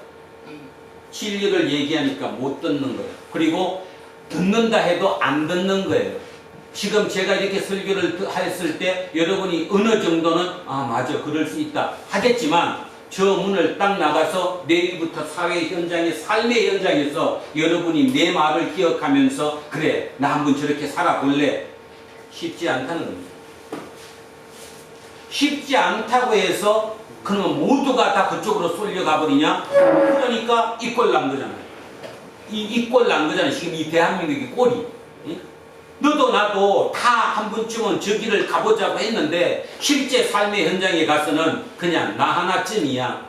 진리를 얘기하니까 못 듣는 거예요. 그리고 듣는다 해도 안 듣는 거예요. 지금 제가 이렇게 설교를 했을 때 여러분이 어느 정도는 아 맞아 그럴 수 있다 하겠지만 저 문을 딱 나가서 내일부터 사회 현장에 삶의 현장에서 여러분이 내 말을 기억하면서 그래 나 한번 저렇게 살아볼래 쉽지 않다는 겁니다. 쉽지 않다고 해서 그러면 모두가 다 그쪽으로 쏠려가 버리냐? 그러니까 이 꼴 난 거잖아요. 이 꼴 난 거잖아요. 지금 이 대한민국의 꼴이. 너도 나도 다 한 번쯤은 저 길을 가보자고 했는데 실제 삶의 현장에 가서는 그냥 나 하나쯤이야.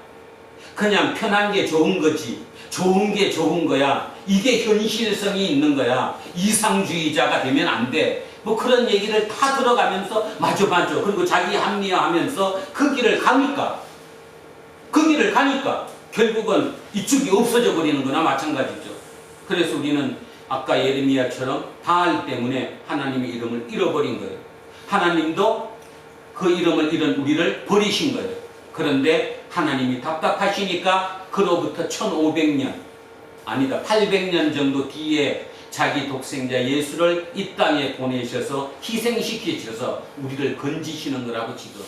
그냥 편한 게 좋은 거지. 좋은 게 좋은 거야. 이게 현실성이 있는 거야. 이상주의자가 되면 안 돼. 뭐 그런 얘기를 다 들어가면서 맞아. 그리고 자기 합리화하면서 그 길을 가니까 결국은 이쪽이 없어져 버리는 거나 마찬가지죠. 그래서 우리는 아까 예레미야처럼 바알 때문에 하나님의 이름을 잃어버린 거예요. 하나님도 그 이름을 잃은 우리를 버리신 거예요. 그런데 하나님이 답답하시니까 그로부터 1500년 아니다 800년 정도 뒤에 자기 독생자 예수를 이 땅에 보내셔서 희생시키셔서 우리를 건지시는 거라고 지금